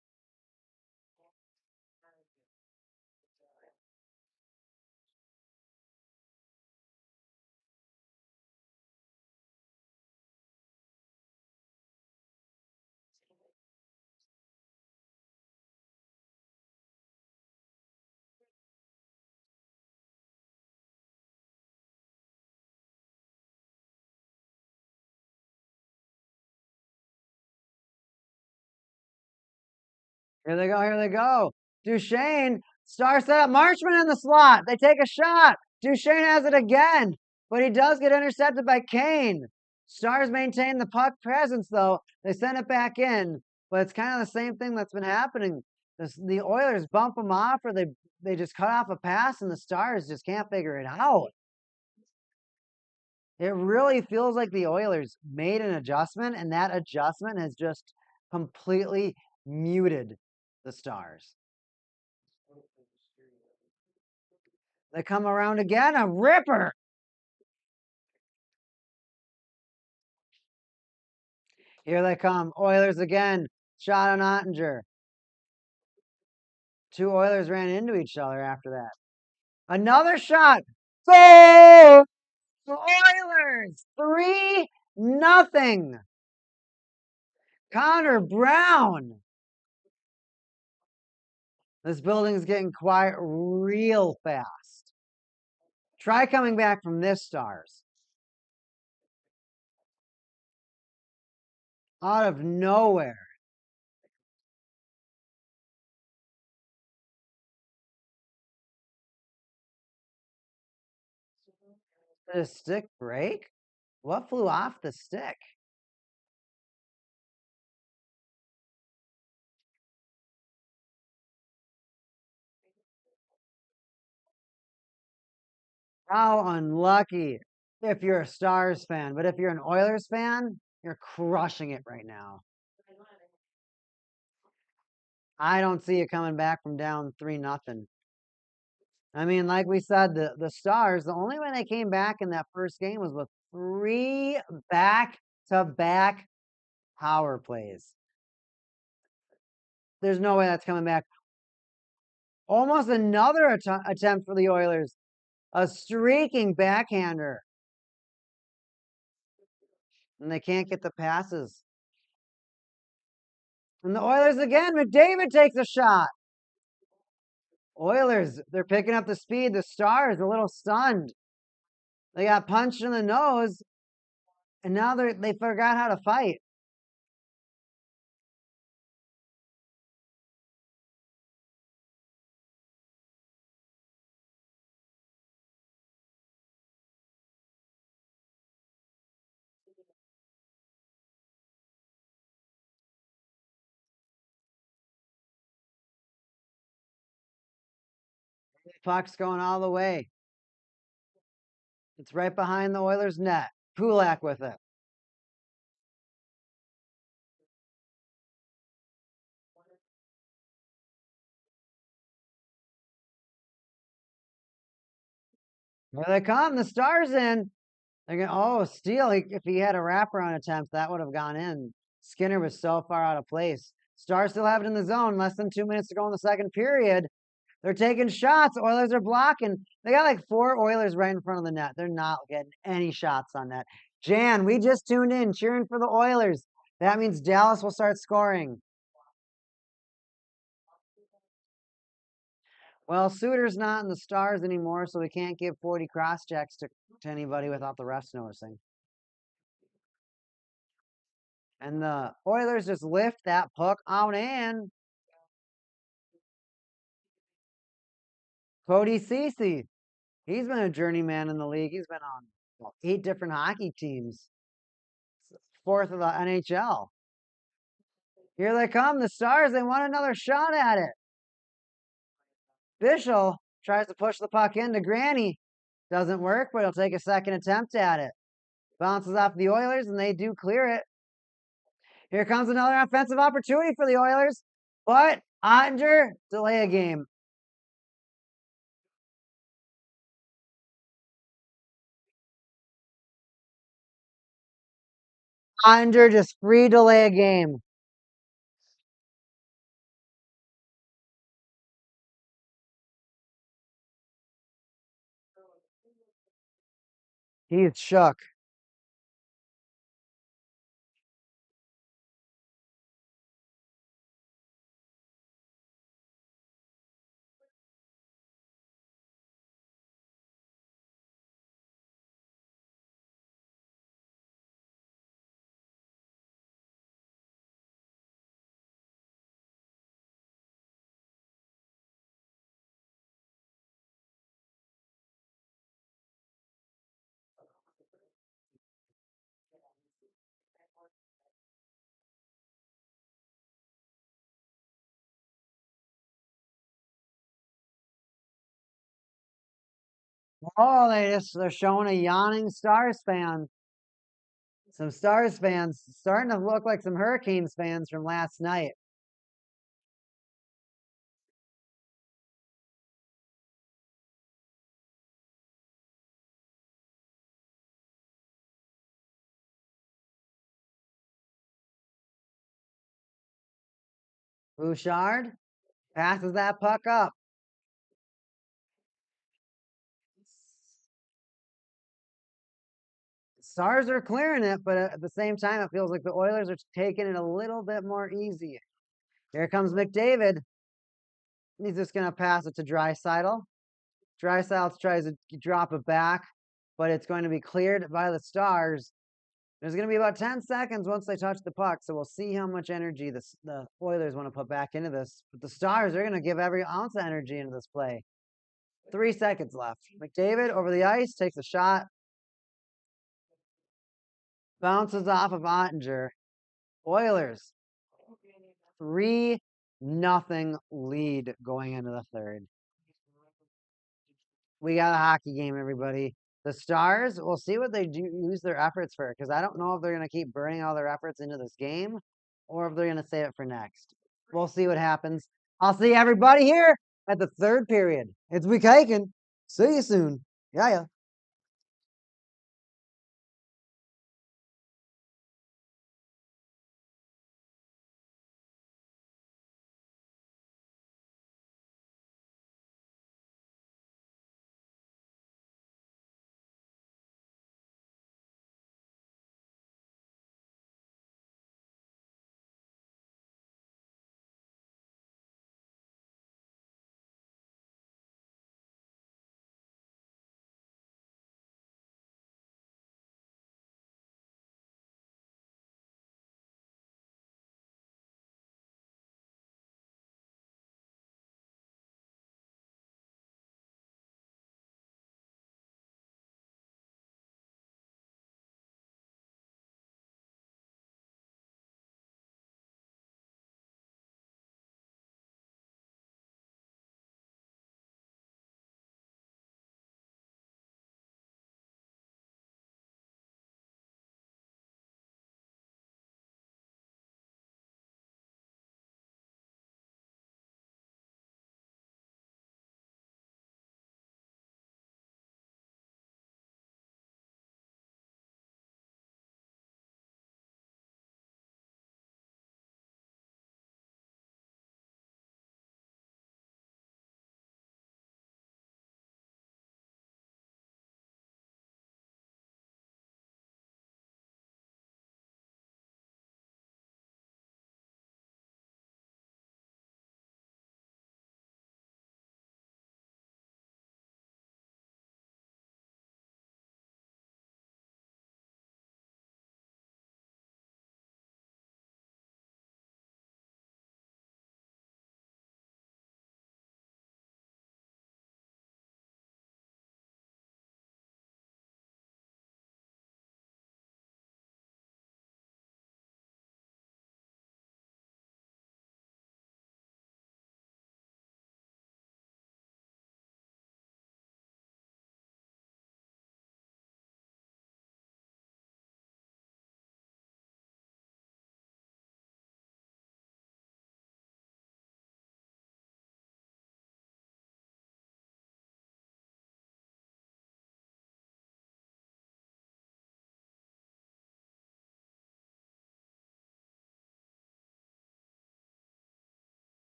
Here they go. Duchesne, star set up, Marchman in the slot. They take a shot. Duchesne has it again, but he does get intercepted by Kane. Stars maintain the puck presence, though. They send it back in, but it's kind of the same thing that's been happening. The Oilers bump them off, or they just cut off a pass, and the Stars just can't figure it out. It really feels like the Oilers made an adjustment, and that adjustment has just completely muted the Stars. They come around again, a ripper. Here they come. Oilers again. Shot on Ottinger. Two Oilers ran into each other after that. Another shot. Goal! Oilers 3-0. Connor Brown. This building's getting quiet real fast. Try coming back from this, Stars. Out of nowhere. Did a stick break? What flew off the stick? How unlucky if you're a Stars fan. But if you're an Oilers fan, you're crushing it right now. I don't see it coming back from down 3-0. I mean, like we said, the Stars, the only way they came back in that first game was with 3 back-to-back Power plays. There's no way that's coming back. Almost another attempt for the Oilers. A streaking backhander. And they can't get the passes. And the Oilers again. McDavid takes a shot. Oilers, they're picking up the speed. The Stars a little stunned. They got punched in the nose. And now they forgot how to fight. Puck's going all the way. It's right behind the Oilers' net. Kulak with it. Here they come. The Stars in. They're going, oh, steal. If he had a wraparound attempt, that would have gone in. Skinner was so far out of place. Stars still have it in the zone. Less than 2 minutes to go in the second period. They're taking shots. Oilers are blocking. They got like 4 Oilers right in front of the net. They're not getting any shots on net. Jan, we just tuned in cheering for the Oilers. That means Dallas will start scoring. Well, Suter's not in the Stars anymore, so we can't give 40 cross checks to anybody without the refs noticing. And the Oilers just lift that puck out and Cody Ceci. He's been a journeyman in the league. He's been on 8 different hockey teams. 4th of the NHL. Here they come, the Stars. They want another shot at it. Bischel tries to push the puck into Granny. Doesn't work, but he'll take a second attempt at it. Bounces off the Oilers, and they do clear it. Here comes another offensive opportunity for the Oilers, but Ottinger, delay a game. Ottinger just free delay a game. He's shook. Oh, they're showing a yawning Stars fan. Some Stars fans starting to look like some Hurricanes fans from last night. Bouchard passes that puck up. Stars are clearing it, but at the same time, it feels like the Oilers are taking it a little bit more easy. Here comes McDavid. He's just going to pass it to Draisaitl. Draisaitl tries to drop it back, but it's going to be cleared by the Stars. There's going to be about 10 seconds once they touch the puck, so we'll see how much energy the Oilers want to put back into this. But the Stars are going to give every ounce of energy into this play. 3 seconds left. McDavid over the ice, takes a shot. Bounces off of Ottinger. Oilers, 3-0 lead going into the third. We got a hockey game, everybody. The Stars, we'll see what they do use their efforts for, because I don't know if they're going to keep burning all their efforts into this game or if they're going to save it for next. We'll see what happens. I'll see everybody here at the third period. It's Week Hiking. See you soon. Yeah.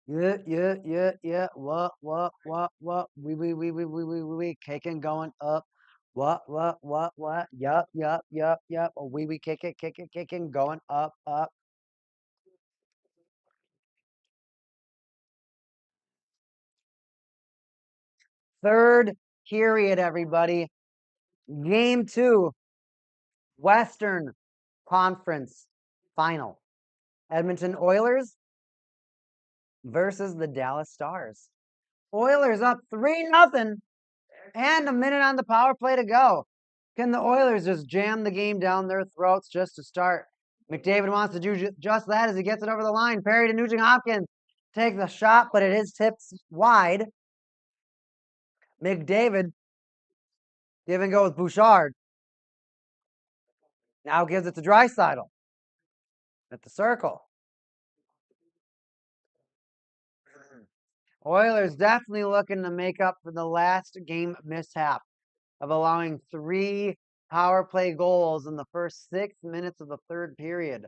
Yeah. What? We. Kicking going up. What? Yup. We kicking going up. Third period, everybody. Game 2, Western Conference Final. Edmonton Oilers versus the Dallas Stars. Oilers up 3-0 and a minute on the power play to go. Can the Oilers just jam the game down their throats just to start? McDavid wants to do just that as he gets it over the line. Perry to Nugent Hopkins takes a shot, but it is tipped wide. McDavid give and go with Bouchard. Now gives it to Draisaitl at the circle. Oilers definitely looking to make up for the last game mishap of allowing 3 power play goals in the first 6 minutes of the third period,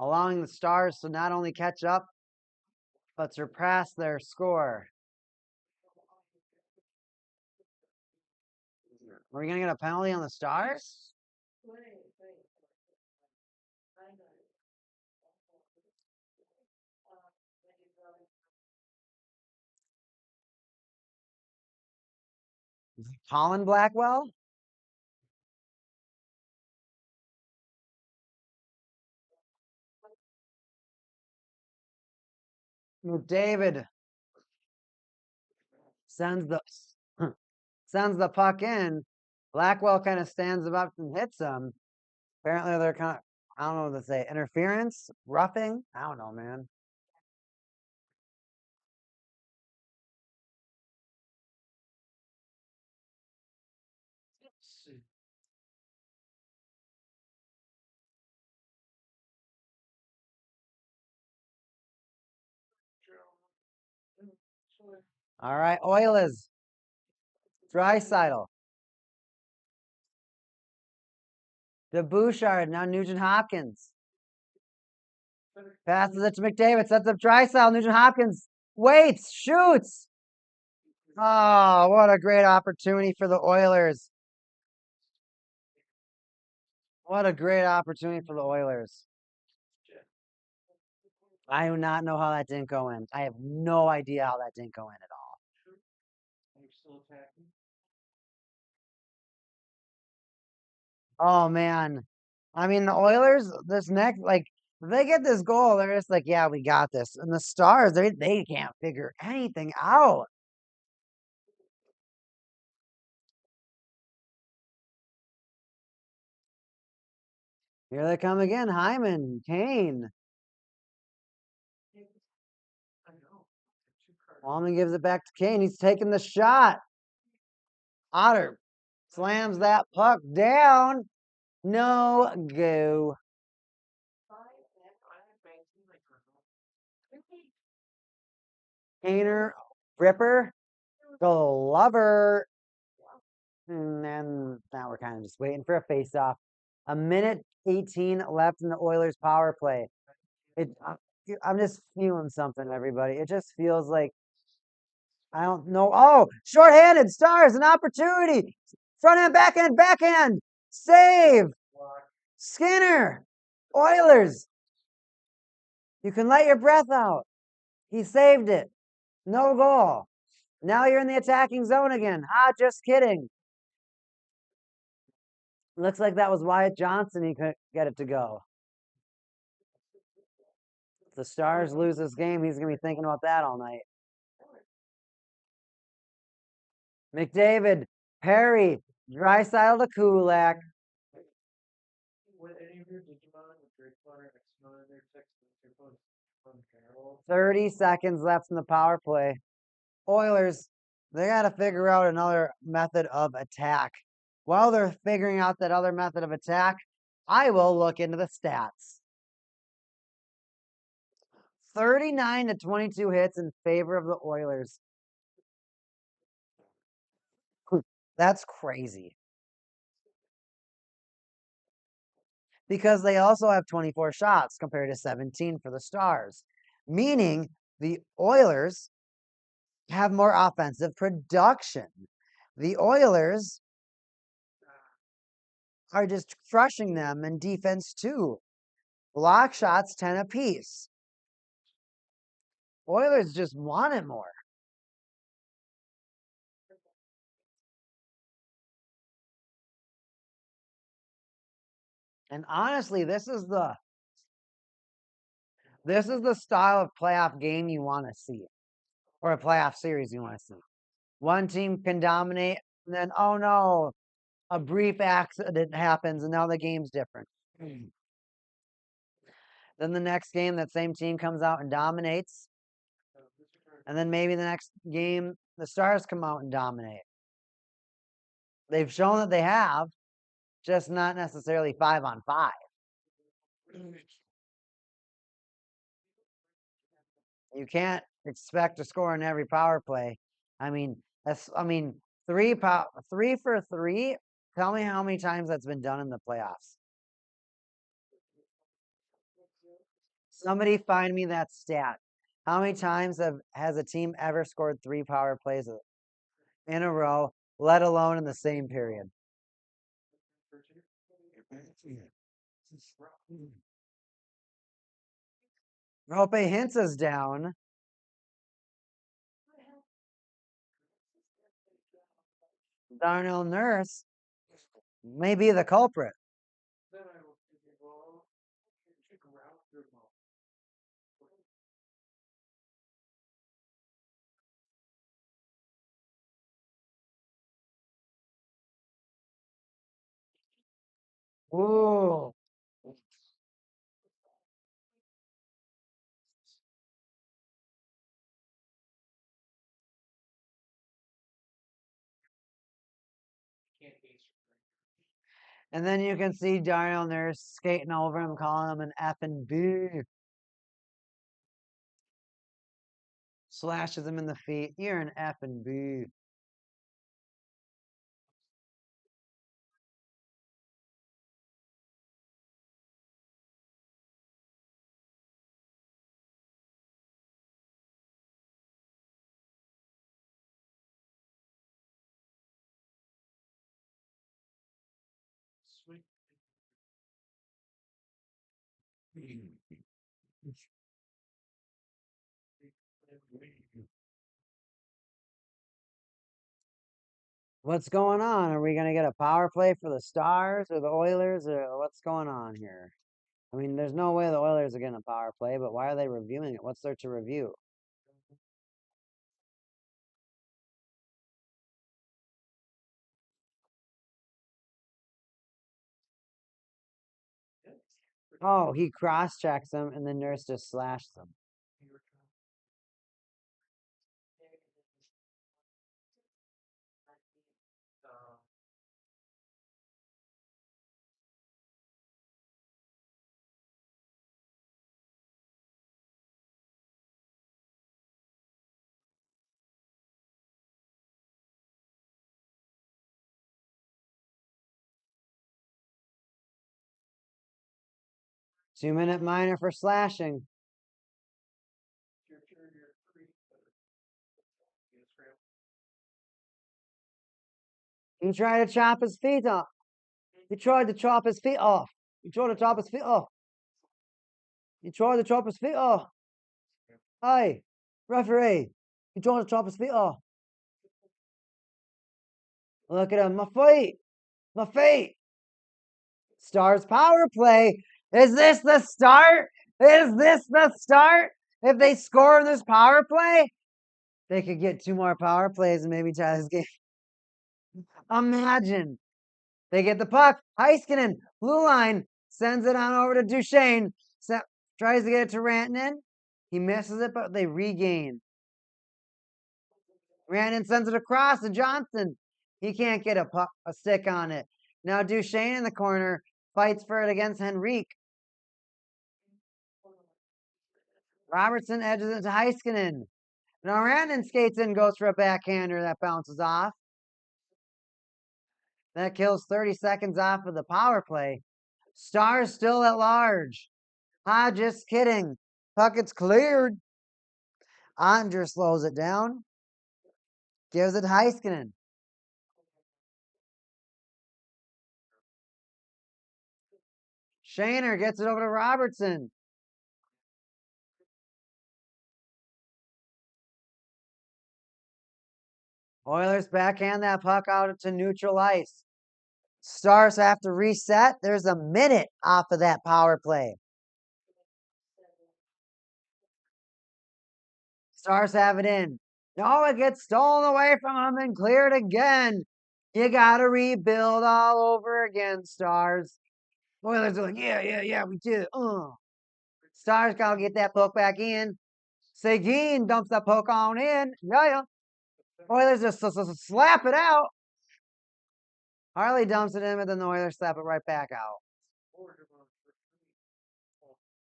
allowing the Stars to not only catch up, but surpass their score. Are we going to get a penalty on the Stars? Colin Blackwell? McDavid sends the puck in. Blackwell kind of stands up and hits him. Apparently they're kind of, I don't know what to say, interference, roughing. I don't know, man. All right, Oilers. Draisaitl. To Bouchard. Now Nugent Hopkins. Passes it to McDavid. Sets up Draisaitl. Nugent Hopkins waits. Shoots. Oh, what a great opportunity for the Oilers. What a great opportunity for the Oilers. I do not know how that didn't go in. I have no idea how that didn't go in at all. Are you still attacking? Oh, man. I mean, the Oilers, this next, like, if they get this goal, they're just like, yeah, we got this. And the Stars, they can't figure anything out. Here they come again. Hyman, Kane. Wallman gives it back to Kane. He's taking the shot. Otter slams that puck down. No go. Kaner, Ripper, Glover. And then now we're kind of just waiting for a face-off. 1:18 left in the Oilers' power play. I'm just feeling something, everybody. It just feels like I don't know. Oh, shorthanded Stars, an opportunity. Front end, backhand. Save. Skinner. Oilers. You can let your breath out. He saved it. No goal. Now you're in the attacking zone again. Just kidding. Looks like that was Wyatt Johnson. He couldn't get it to go. If the Stars lose this game, he's going to be thinking about that all night. McDavid, Perry, Draisaitl to Kulak. With any of your Digimon with Great Flutter and X-Mon in their text from Carol? 30 seconds left in the power play. Oilers, they got to figure out another method of attack. While they're figuring out that other method of attack, I will look into the stats. 39 to 22 hits in favor of the Oilers. That's crazy. Because they also have 24 shots compared to 17 for the Stars. Meaning The Oilers have more offensive production. The Oilers are just crushing them in defense too. Block shots 10 apiece. Oilers just want it more. And honestly, this is the style of playoff game you want to see, or a playoff series you want to see. One team can dominate, and then oh no, a brief accident happens, and now the game's different. Then the next game, that same team comes out and dominates, and then maybe the next game, the Stars come out and dominate. They've shown that they have, just not necessarily 5-on-5. You can't expect to score in every power play. I mean, three for three. Tell me how many times that's been done in the playoffs. Somebody find me that stat. How many times has a team ever scored 3 power plays in a row, let alone in the same period? Rope Hintz is down. Darnell Nurse may be the culprit. Ooh. And then you can see Darnell Nurse skating over him, calling him an effing B. Slashes him in the feet. You're an effing B. Sweet. What's going on? Are we going to get a power play for the Stars or the Oilers, or what's going on here? I mean, there's no way the Oilers are getting a power play, but why are they reviewing it? What's there to review? Oh, he cross-checks him, and the Nurse just slashed him. 2-minute minor for slashing. He tried to chop his feet off. He tried to chop his feet off. He tried to chop his feet off. He tried to chop his feet off. Hey, referee. He tried to chop his feet off. Look at him. My feet. My feet. Stars power play. Is this the start? Is this the start? If they score in this power play, they could get 2 more power plays and maybe tie this game. Imagine. They get the puck. Heiskanen, blue line, sends it on over to Duchesne. Tries to get it to Rantanen. He misses it, but they regain. Rantanen sends it across to Johnson. He can't get a stick on it. Now Duchesne in the corner fights for it against Henrique. Robertson edges it to Heiskanen. Now Rantanen skates in, goes for a backhander that bounces off. That kills 30 seconds off of the power play. Stars still at large. Just kidding. Puck gets cleared. Ottinger slows it down. Gives it to Heiskanen. Shaner gets it over to Robertson. Oilers backhand that puck out to neutral ice. Stars have to reset. There's a minute off of that power play. Stars have it in. No, it gets stolen away from them and cleared again. You got to rebuild all over again, Stars. Oilers are like, yeah, we did. Stars got to get that puck back in. Seguin dumps that puck on in. Yeah. Oilers just slap it out. Harley dumps it in, but then the Oilers slap it right back out.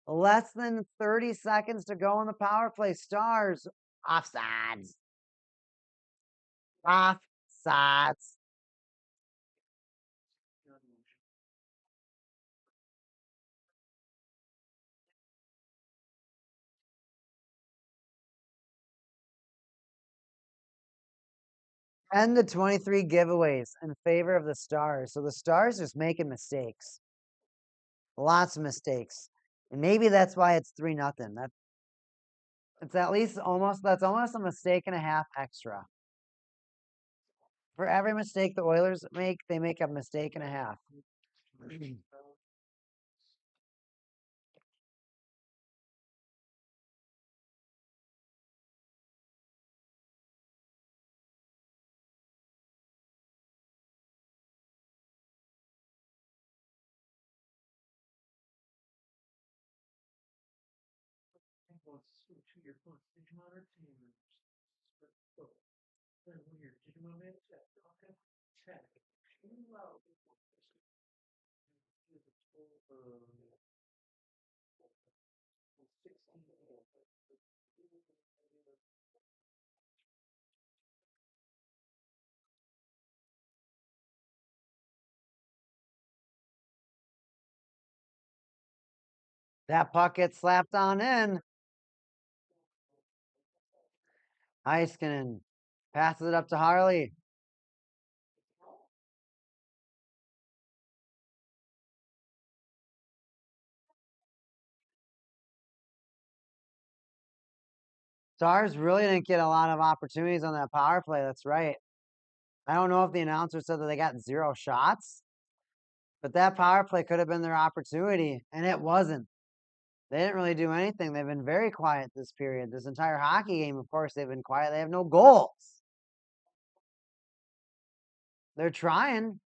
Less than 30 seconds to go on the power play. Stars, offsides. Offsides. And the 23 giveaways in favor of the Stars. So the Stars just making mistakes. Lots of mistakes. And maybe that's why it's 3-0. It's at least that's almost a mistake and a half extra. For every mistake the Oilers make, they make a mistake and a half. That puck gets slapped on in. Heiskanen passes it up to Harley. Stars really didn't get a lot of opportunities on that power play. That's right. I don't know if the announcer said that they got 0 shots, but that power play could have been their opportunity, and it wasn't. They didn't really do anything. They've been very quiet this period. This entire hockey game, of course, they've been quiet. They have no goals. They're trying.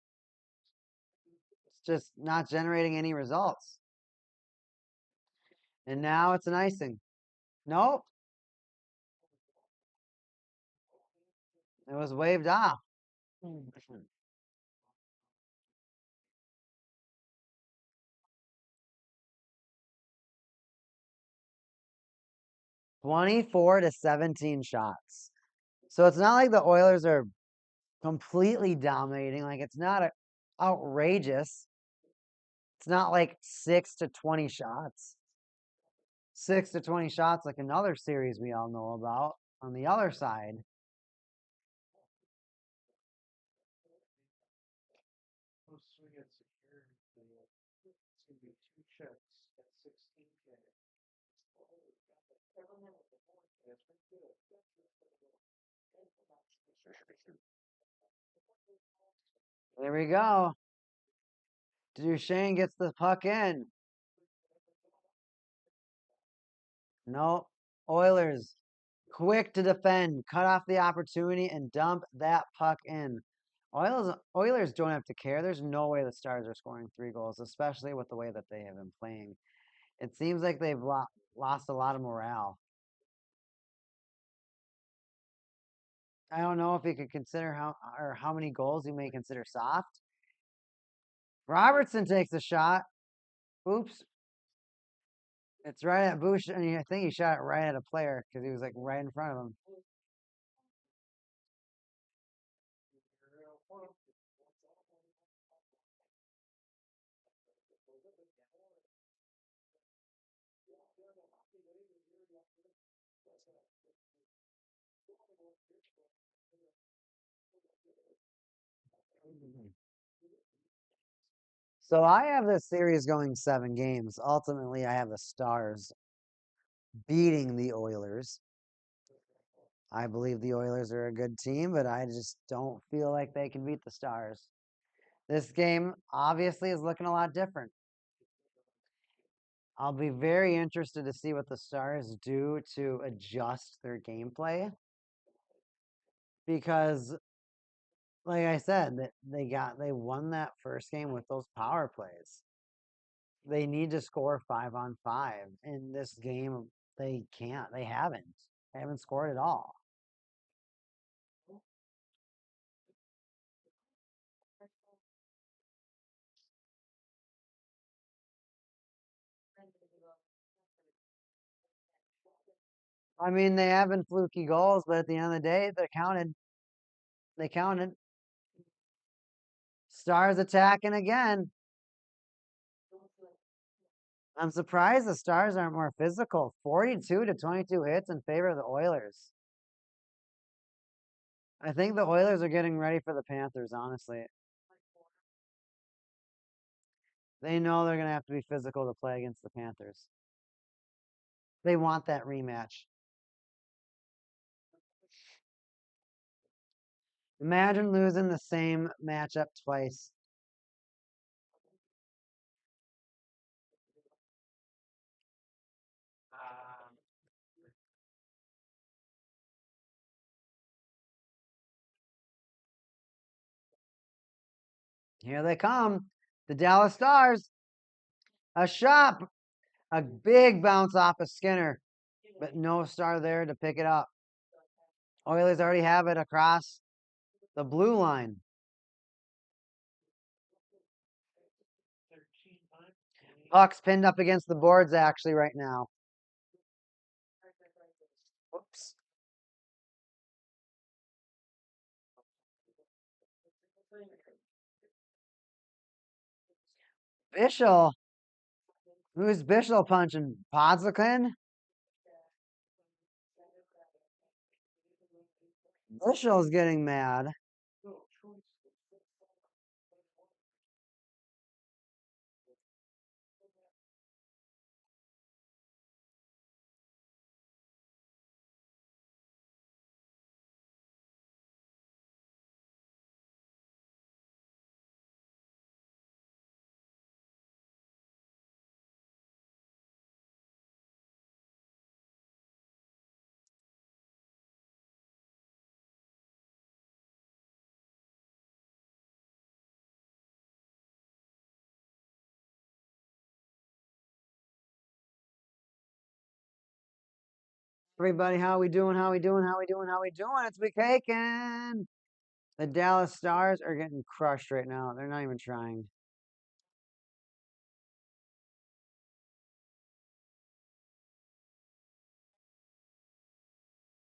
It's just not generating any results. And now it's an icing. Nope. It was waved off. 24-17 shots. So it's not like the Oilers are completely dominating. Like it's not outrageous. It's not like 6-20 shots. 6-20 shots like another series we all know about on the other side. There we go. Duchesne gets the puck in. No. Oilers quick to defend, cut off the opportunity, and dump that puck in. Oilers don't have to care. There's no way the Stars are scoring 3 goals, especially with the way that they have been playing. It seems like they've lost a lot of morale. I don't know if you could consider how many goals you may consider soft. Robertson takes a shot. Oops. It's right at Bush, and I think he shot it right at a player because he was like right in front of him. So I have this series going 7 games. Ultimately, I have the Stars beating the Oilers. I believe the Oilers are a good team, but I just don't feel like they can beat the Stars. This game obviously is looking a lot different. I'll be very interested to see what the Stars do to adjust their gameplay because, like I said, they won that first game with those power plays. They need to score 5-on-5. In this game, they can't. They haven't. They haven't scored at all. I mean, they have been fluky goals, but at the end of the day, they're counted. They counted. Stars attacking again. I'm surprised the Stars aren't more physical. 42-22 hits in favor of the Oilers. I think the Oilers are getting ready for the Panthers, honestly. They know they're going to have to be physical to play against the Panthers. They want that rematch. Imagine losing the same matchup twice. Here they come. The Dallas Stars. A shot. A big bounce off of Skinner, but no Star there to pick it up. Oilers already have it across the blue line. 13 times. Puck's pinned up against the boards actually right now. Whoops. Bishel. Who's Bishel punching? Podzakin? Bishel's getting mad. Everybody, how we doing? How we doing? How we doing? How we doing? It's McCakin. The Dallas Stars are getting crushed right now. They're not even trying.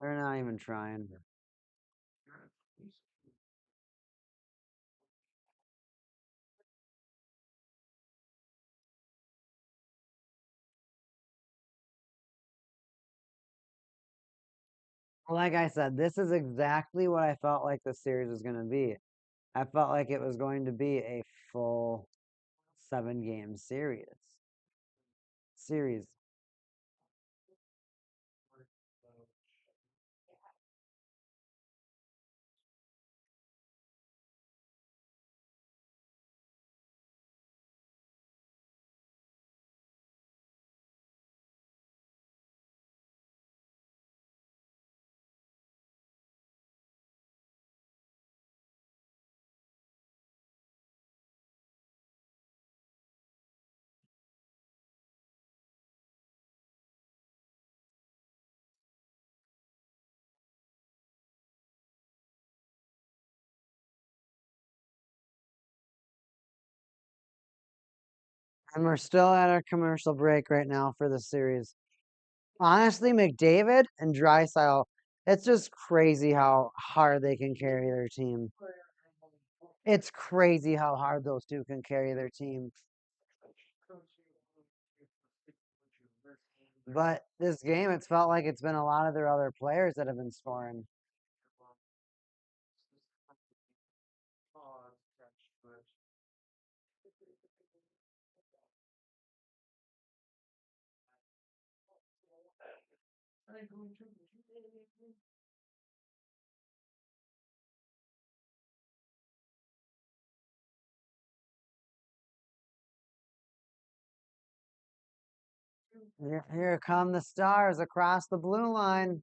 They're not even trying. Like I said, this is exactly what I felt like the series was going to be. I felt like it was going to be a full 7-game series. And we're still at our commercial break right now for the series. Honestly, McDavid and Drysdale, it's just crazy how hard they can carry their team. It's crazy how hard those two can carry their team. But this game, it's felt like it's been a lot of their other players that have been scoring. Here come the Stars across the blue line.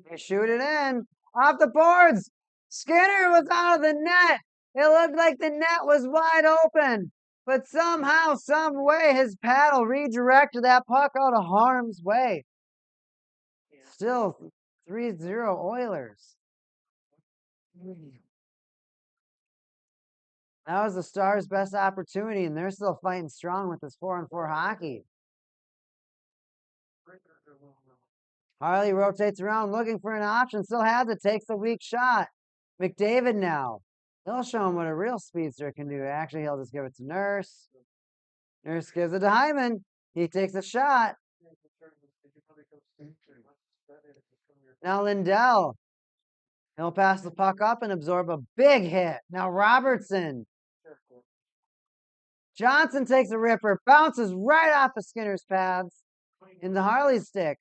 They shoot it in. Off the boards. Skinner was out of the net. It looked like the net was wide open. But somehow, some way, his paddle redirected that puck out of harm's way. Still 3-0 Oilers. That was the Stars' best opportunity, and they're still fighting strong with this 4-on-4 hockey. Harley rotates around looking for an option, still has it, takes a weak shot. McDavid now. He'll show him what a real speedster can do. Actually, he'll just give it to Nurse. Nurse gives it to Hyman. He takes a shot. Now Lindell. He'll pass the puck up and absorb a big hit. Now Robertson. Johnson takes a ripper, bounces right off of Skinner's pads into Harley's stick.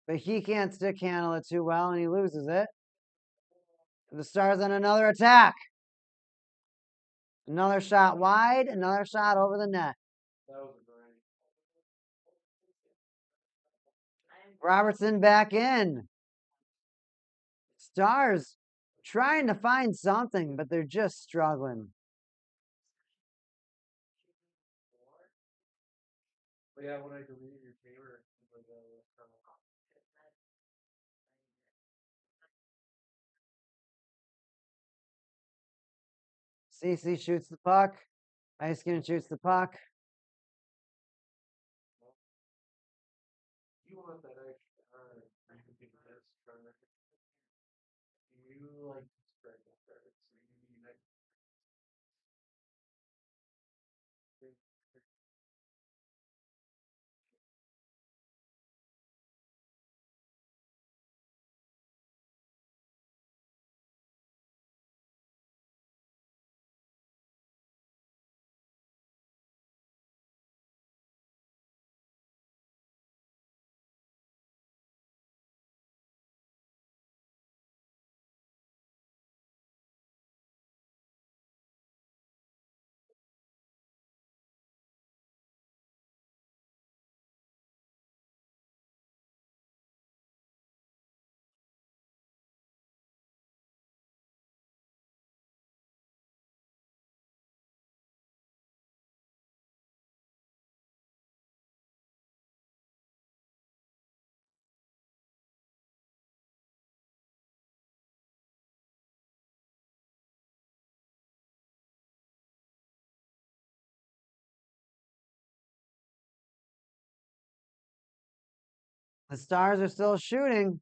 But he can't stick handle it too well, and he loses it. The Stars on another attack. Another shot wide, another shot over the net. Robertson back in. Stars trying to find something, but they're just struggling. Yeah, when I deleted your favorite, CC shoots the puck. Icekin shoots the puck. you want that extra card, you can get this card. You like to spread the cards, so you need that. The Stars are still shooting.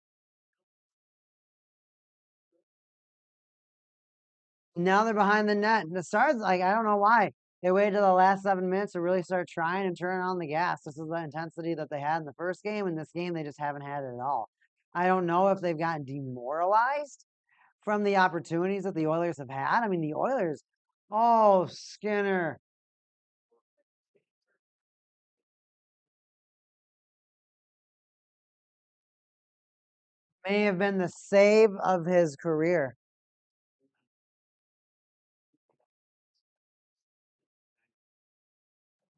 Now they're behind the net. The Stars, I don't know why. They waited till the last 7 minutes to really start trying and turning on the gas. This is the intensity that they had in the first game. In this game, they just haven't had it at all. I don't know if they've gotten demoralized from the opportunities that the Oilers have had. I mean, the Oilers, oh, Skinner. May have been the save of his career.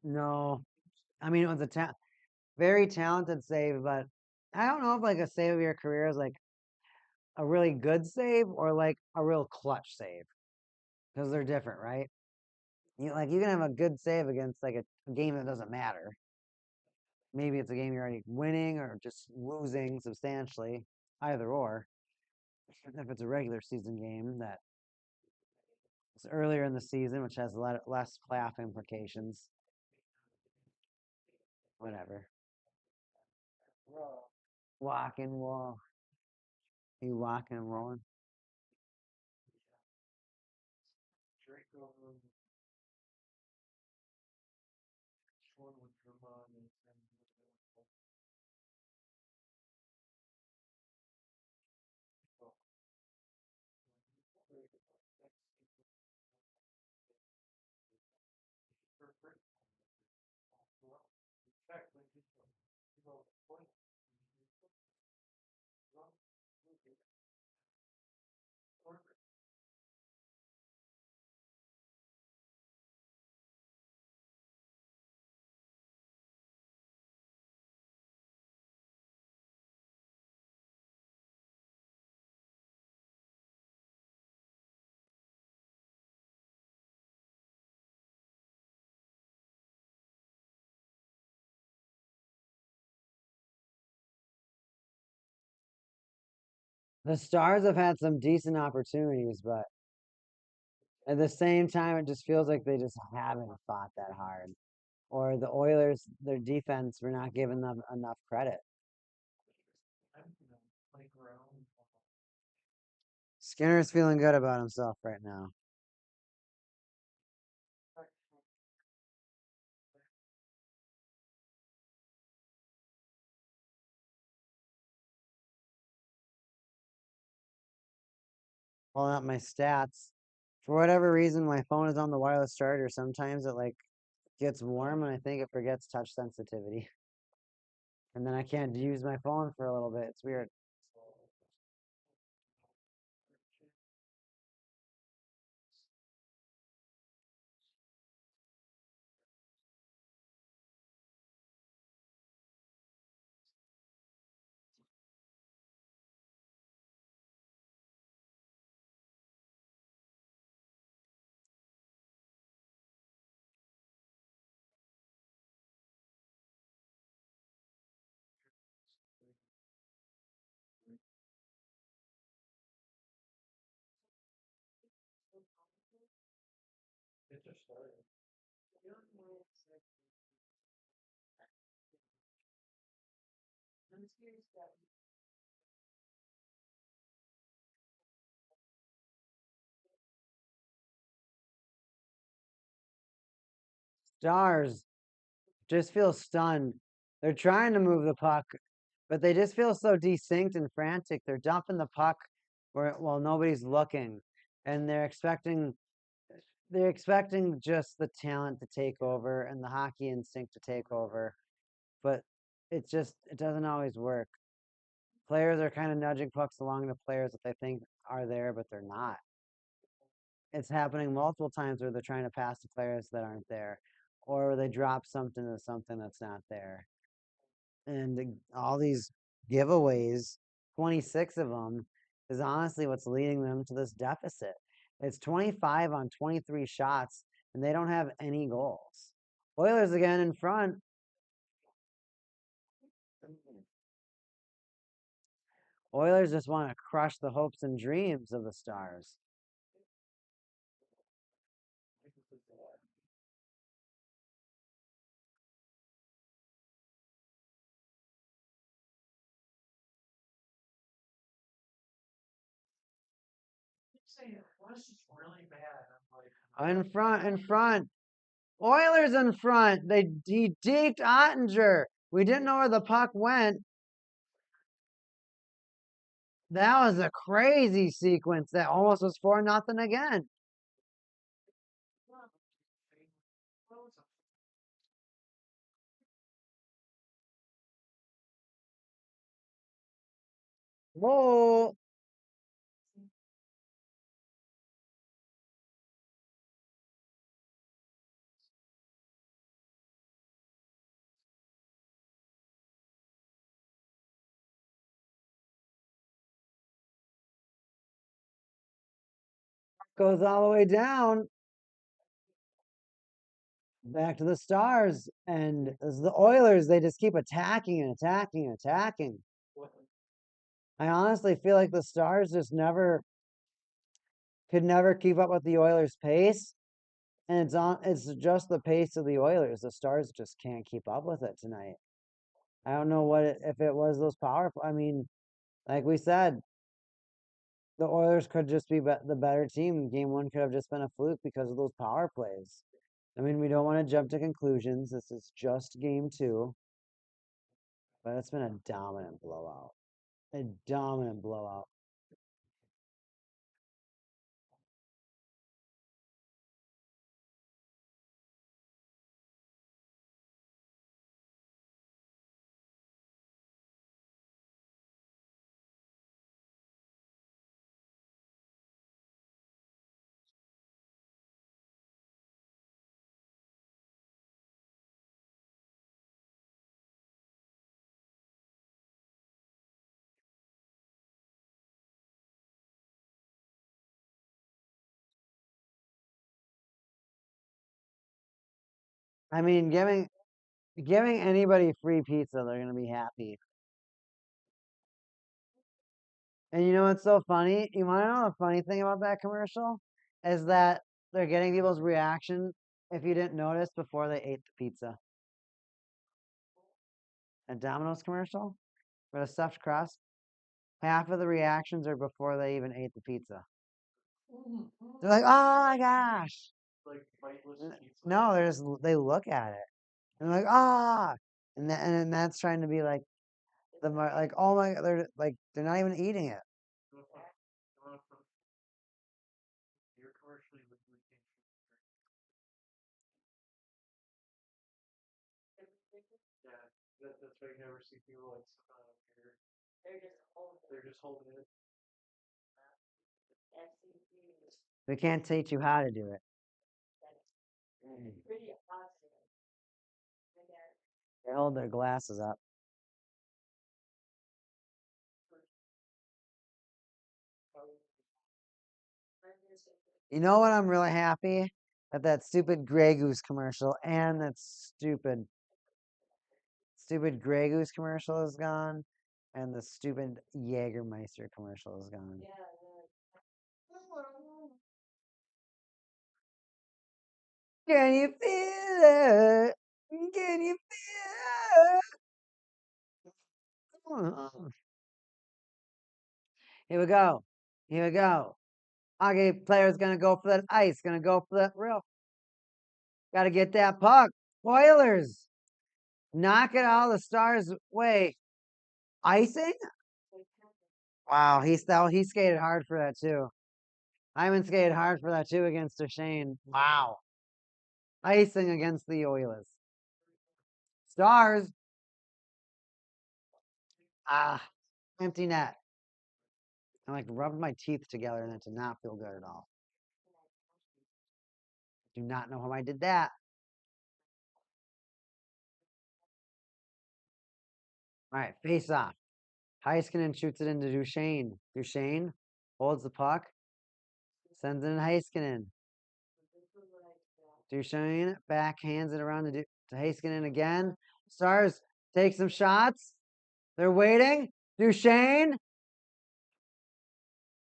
No. I mean, it was a very talented save, but I don't know if like a save of your career is like a really good save or like a real clutch save because they're different, right? You can have a good save against like a game that doesn't matter. Maybe it's a game you're already winning or just losing substantially, either or. If it's a regular season game that is earlier in the season, which has a lot less playoff implications, whatever. Walking wall. You walking and rolling. Draco, one with Drummond and The Stars have had some decent opportunities, but at the same time, it just feels like they just haven't fought that hard. Or the Oilers, their defense, we're not giving them enough credit. Skinner's feeling good about himself right now. Pulling up my stats. For whatever reason, my phone is on the wireless charger. Sometimes it like gets warm and I think it forgets touch sensitivity. And then I can't use my phone for a little bit. It's weird. It just started. Stars just feel stunned. They're trying to move the puck, but they just feel so desynced and frantic. They're dumping the puck while nobody's looking, and they're expecting just the talent to take over and the hockey instinct to take over, but it doesn't always work. Players are kind of nudging pucks along to players that they think are there, but they're not. It's happening multiple times where they're trying to pass to players that aren't there, or they drop something to something that's not there. And all these giveaways, 26 of them, is honestly what's leading them to this deficit. It's 25 on 23 shots, and they don't have any goals. Oilers again in front. Oilers just want to crush the hopes and dreams of the Stars. Saying Russ is really bad. I'm like, In front, in front. Oilers in front. He deked Ottinger. We didn't know where the puck went. That was a crazy sequence. That almost was 4-0 again. Whoa. Goes all the way down. Back to the Stars. And as the Oilers, they just keep attacking and attacking and attacking. I honestly feel like the Stars just could never keep up with the Oilers' pace. And it's just the pace of the Oilers. The Stars just can't keep up with it tonight. I don't know if it was those I mean, like we said, the Oilers could just be the better team. Game one could have just been a fluke because of those power plays. I mean, we don't want to jump to conclusions. This is just game two, but it's been a dominant blowout. A dominant blowout. I mean, giving anybody free pizza, they're gonna be happy. And you know what's so funny? You want to know the funny thing about that commercial? Is that they're getting people's reaction if you didn't notice before they ate the pizza. A Domino's commercial with a stuffed crust, half of the reactions are before they even ate the pizza. They're like, "Oh my gosh!" Like biteless pizza. No, they look at it and they're like, "Ah!" And that's trying to be like like, oh my, they're not even eating it. Your commercially legally can't Yeah, that's why you never see people like here. They're just holding it. We can't teach you how to do it. Pretty awesome. They hold their glasses up. You know what? I'm really happy that stupid Grey Goose commercial and that stupid Grey Goose commercial is gone, and the stupid Jägermeister commercial is gone. Yeah, Can you feel it? Can you feel it? Here we go. Here we go. Hockey player's gonna go for that ice. Gonna go for that real. Gotta get that puck. Oilers. Knock it out of the Stars' way. Icing? Wow, he skated hard for that too. Hyman skated hard for that too against Duchesne. Wow. Icing against the Oilers. Stars. Ah, empty net. I like rubbed my teeth together and that did not feel good at all. Do not know how I did that. All right, face off. Heiskanen shoots it into Duchesne. Duchesne holds the puck, sends it in Heiskanen. Duchesne backhands it around to Heiskanen again. Stars take some shots. They're waiting. Duchesne.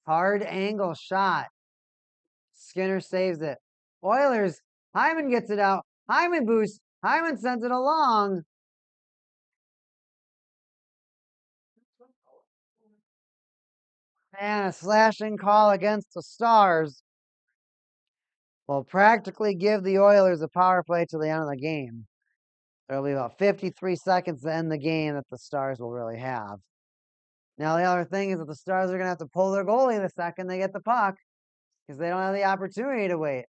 Hard angle shot. Skinner saves it. Oilers. Hyman gets it out. Hyman boosts. Hyman sends it along. And a slashing call against the Stars will practically give the Oilers a power play to the end of the game. There'll be about 53 seconds to end the game that the Stars will really have. Now, the other thing is that the Stars are going to have to pull their goalie the second they get the puck because they don't have the opportunity to wait.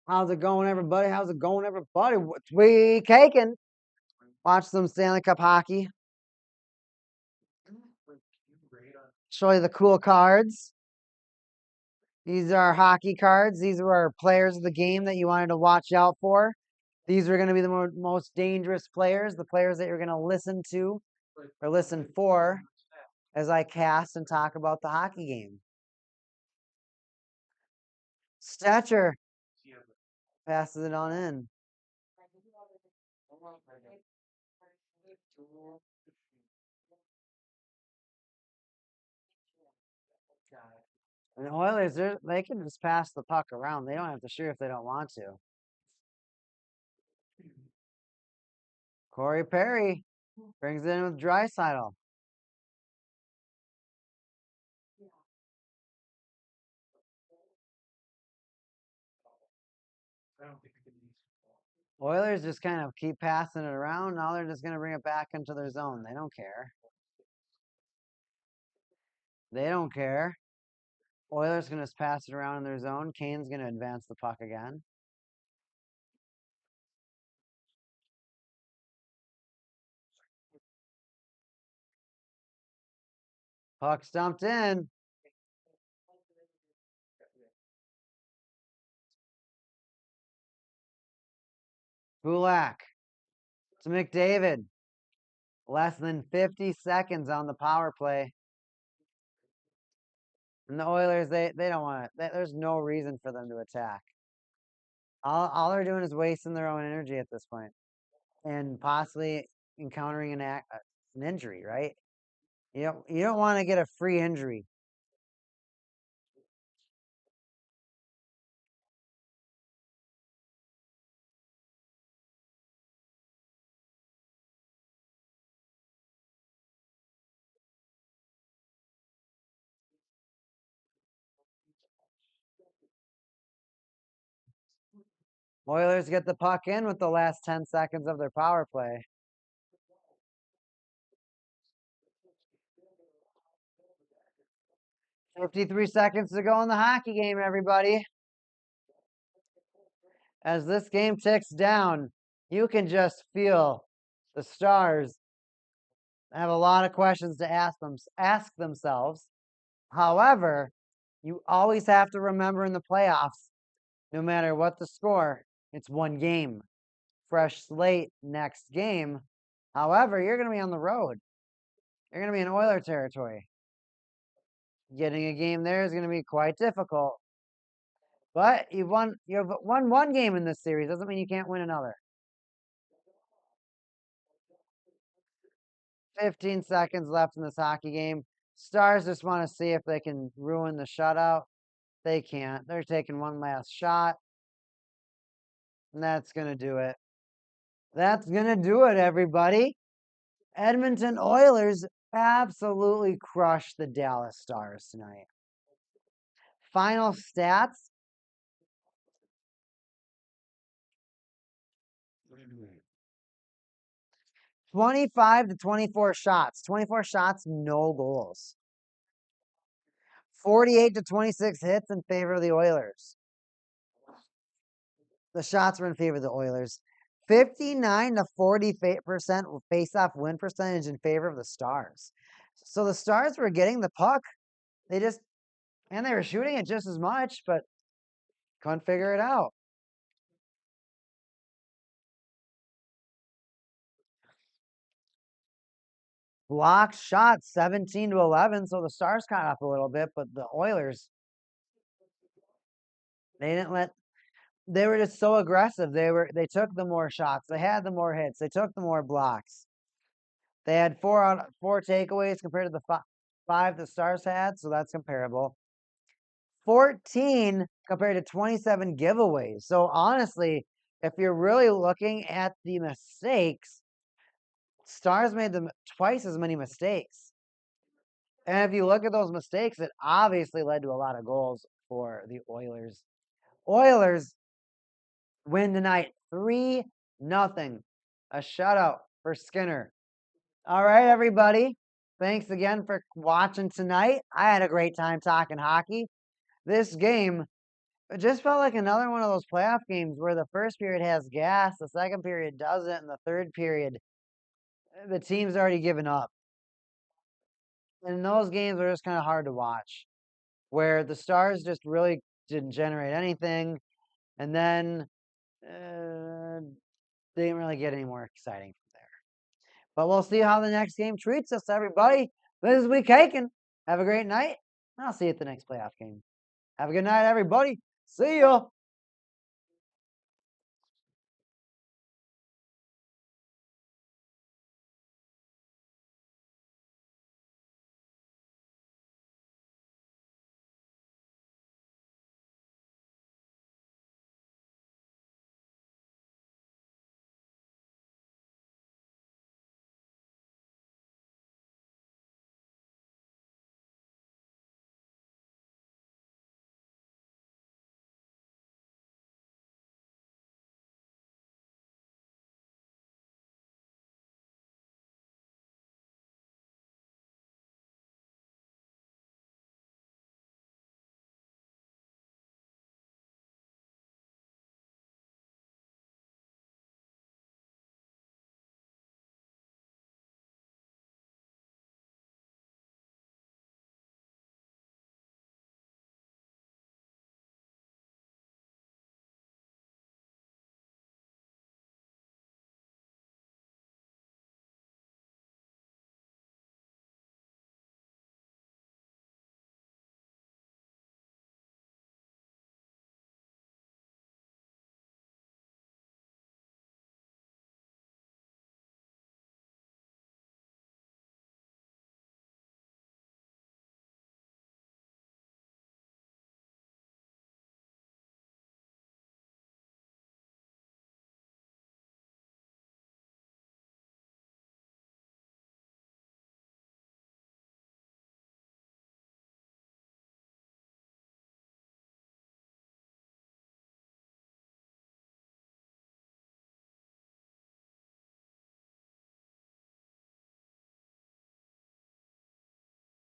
How's it going, everybody? How's it going, everybody? What's we caking? Watch some Stanley Cup hockey. Show you the cool cards. These are hockey cards. These are our players of the game that you wanted to watch out for. These are going to be the most dangerous players, the players that you're going to listen to or listen for as I cast and talk about the hockey game. Stetcher passes it on in. And the Oilers, they can just pass the puck around. They don't have to shoot if they don't want to. Corey Perry brings it in with Draisaitl. Oilers just kind of keep passing it around. Now they're just going to bring it back into their zone. They don't care. They don't care. Oilers going to just pass it around in their zone. Kane's going to advance the puck again. Puck stumped in. Kulak to McDavid. Less than 50 seconds on the power play. And the Oilers, they don't want it. There's no reason for them to attack. All they're doing is wasting their own energy at this point, and possibly encountering an injury. Right? You don't want to get a free injury. Oilers get the puck in with the last 10 seconds of their power play. "53 seconds to go in the hockey game, everybody." As this game ticks down, you can just feel the Stars have a lot of questions to ask themselves. However, you always have to remember in the playoffs, no matter what the score, it's one game. Fresh slate next game. However, you're going to be on the road. You're going to be in Oiler territory. Getting a game there is going to be quite difficult. But you've won one game in this series. Doesn't mean you can't win another. 15 seconds left in this hockey game. Stars just want to see if they can ruin the shutout. They can't. They're taking one last shot. And that's going to do it. That's going to do it, everybody. Edmonton Oilers absolutely crushed the Dallas Stars tonight. Final stats. Mm-hmm. 25 to 24 shots. 24 shots, no goals. 48 to 26 hits in favor of the Oilers. The shots were in favor of the Oilers. 59 to 40% face-off win percentage in favor of the Stars. So the Stars were getting the puck. They were shooting it just as much, but couldn't figure it out. Blocked shots 17 to 11, so the Stars caught up a little bit, but the Oilers, they were just so aggressive. They took the more shots, they had the more hits, they took the more blocks. They had four takeaways compared to the five the Stars had, so that's comparable. 14 compared to 27 giveaways. So honestly, if you're really looking at the mistakes, Stars made them twice as many mistakes. And if you look at those mistakes, it obviously led to a lot of goals for the Oilers. Oilers win tonight 3-0. A shutout for Skinner. All right, everybody. Thanks again for watching tonight. I had a great time talking hockey. This game, it just felt like another one of those playoff games where the first period has gas, the second period doesn't, and the third period, the team's already given up. And those games are just kind of hard to watch, where the Stars just really didn't generate anything, and then they didn't really get any more exciting from there. But we'll see how the next game treats us, everybody. This is Week Haken. Have a great night, and I'll see you at the next playoff game. Have a good night, everybody. See ya.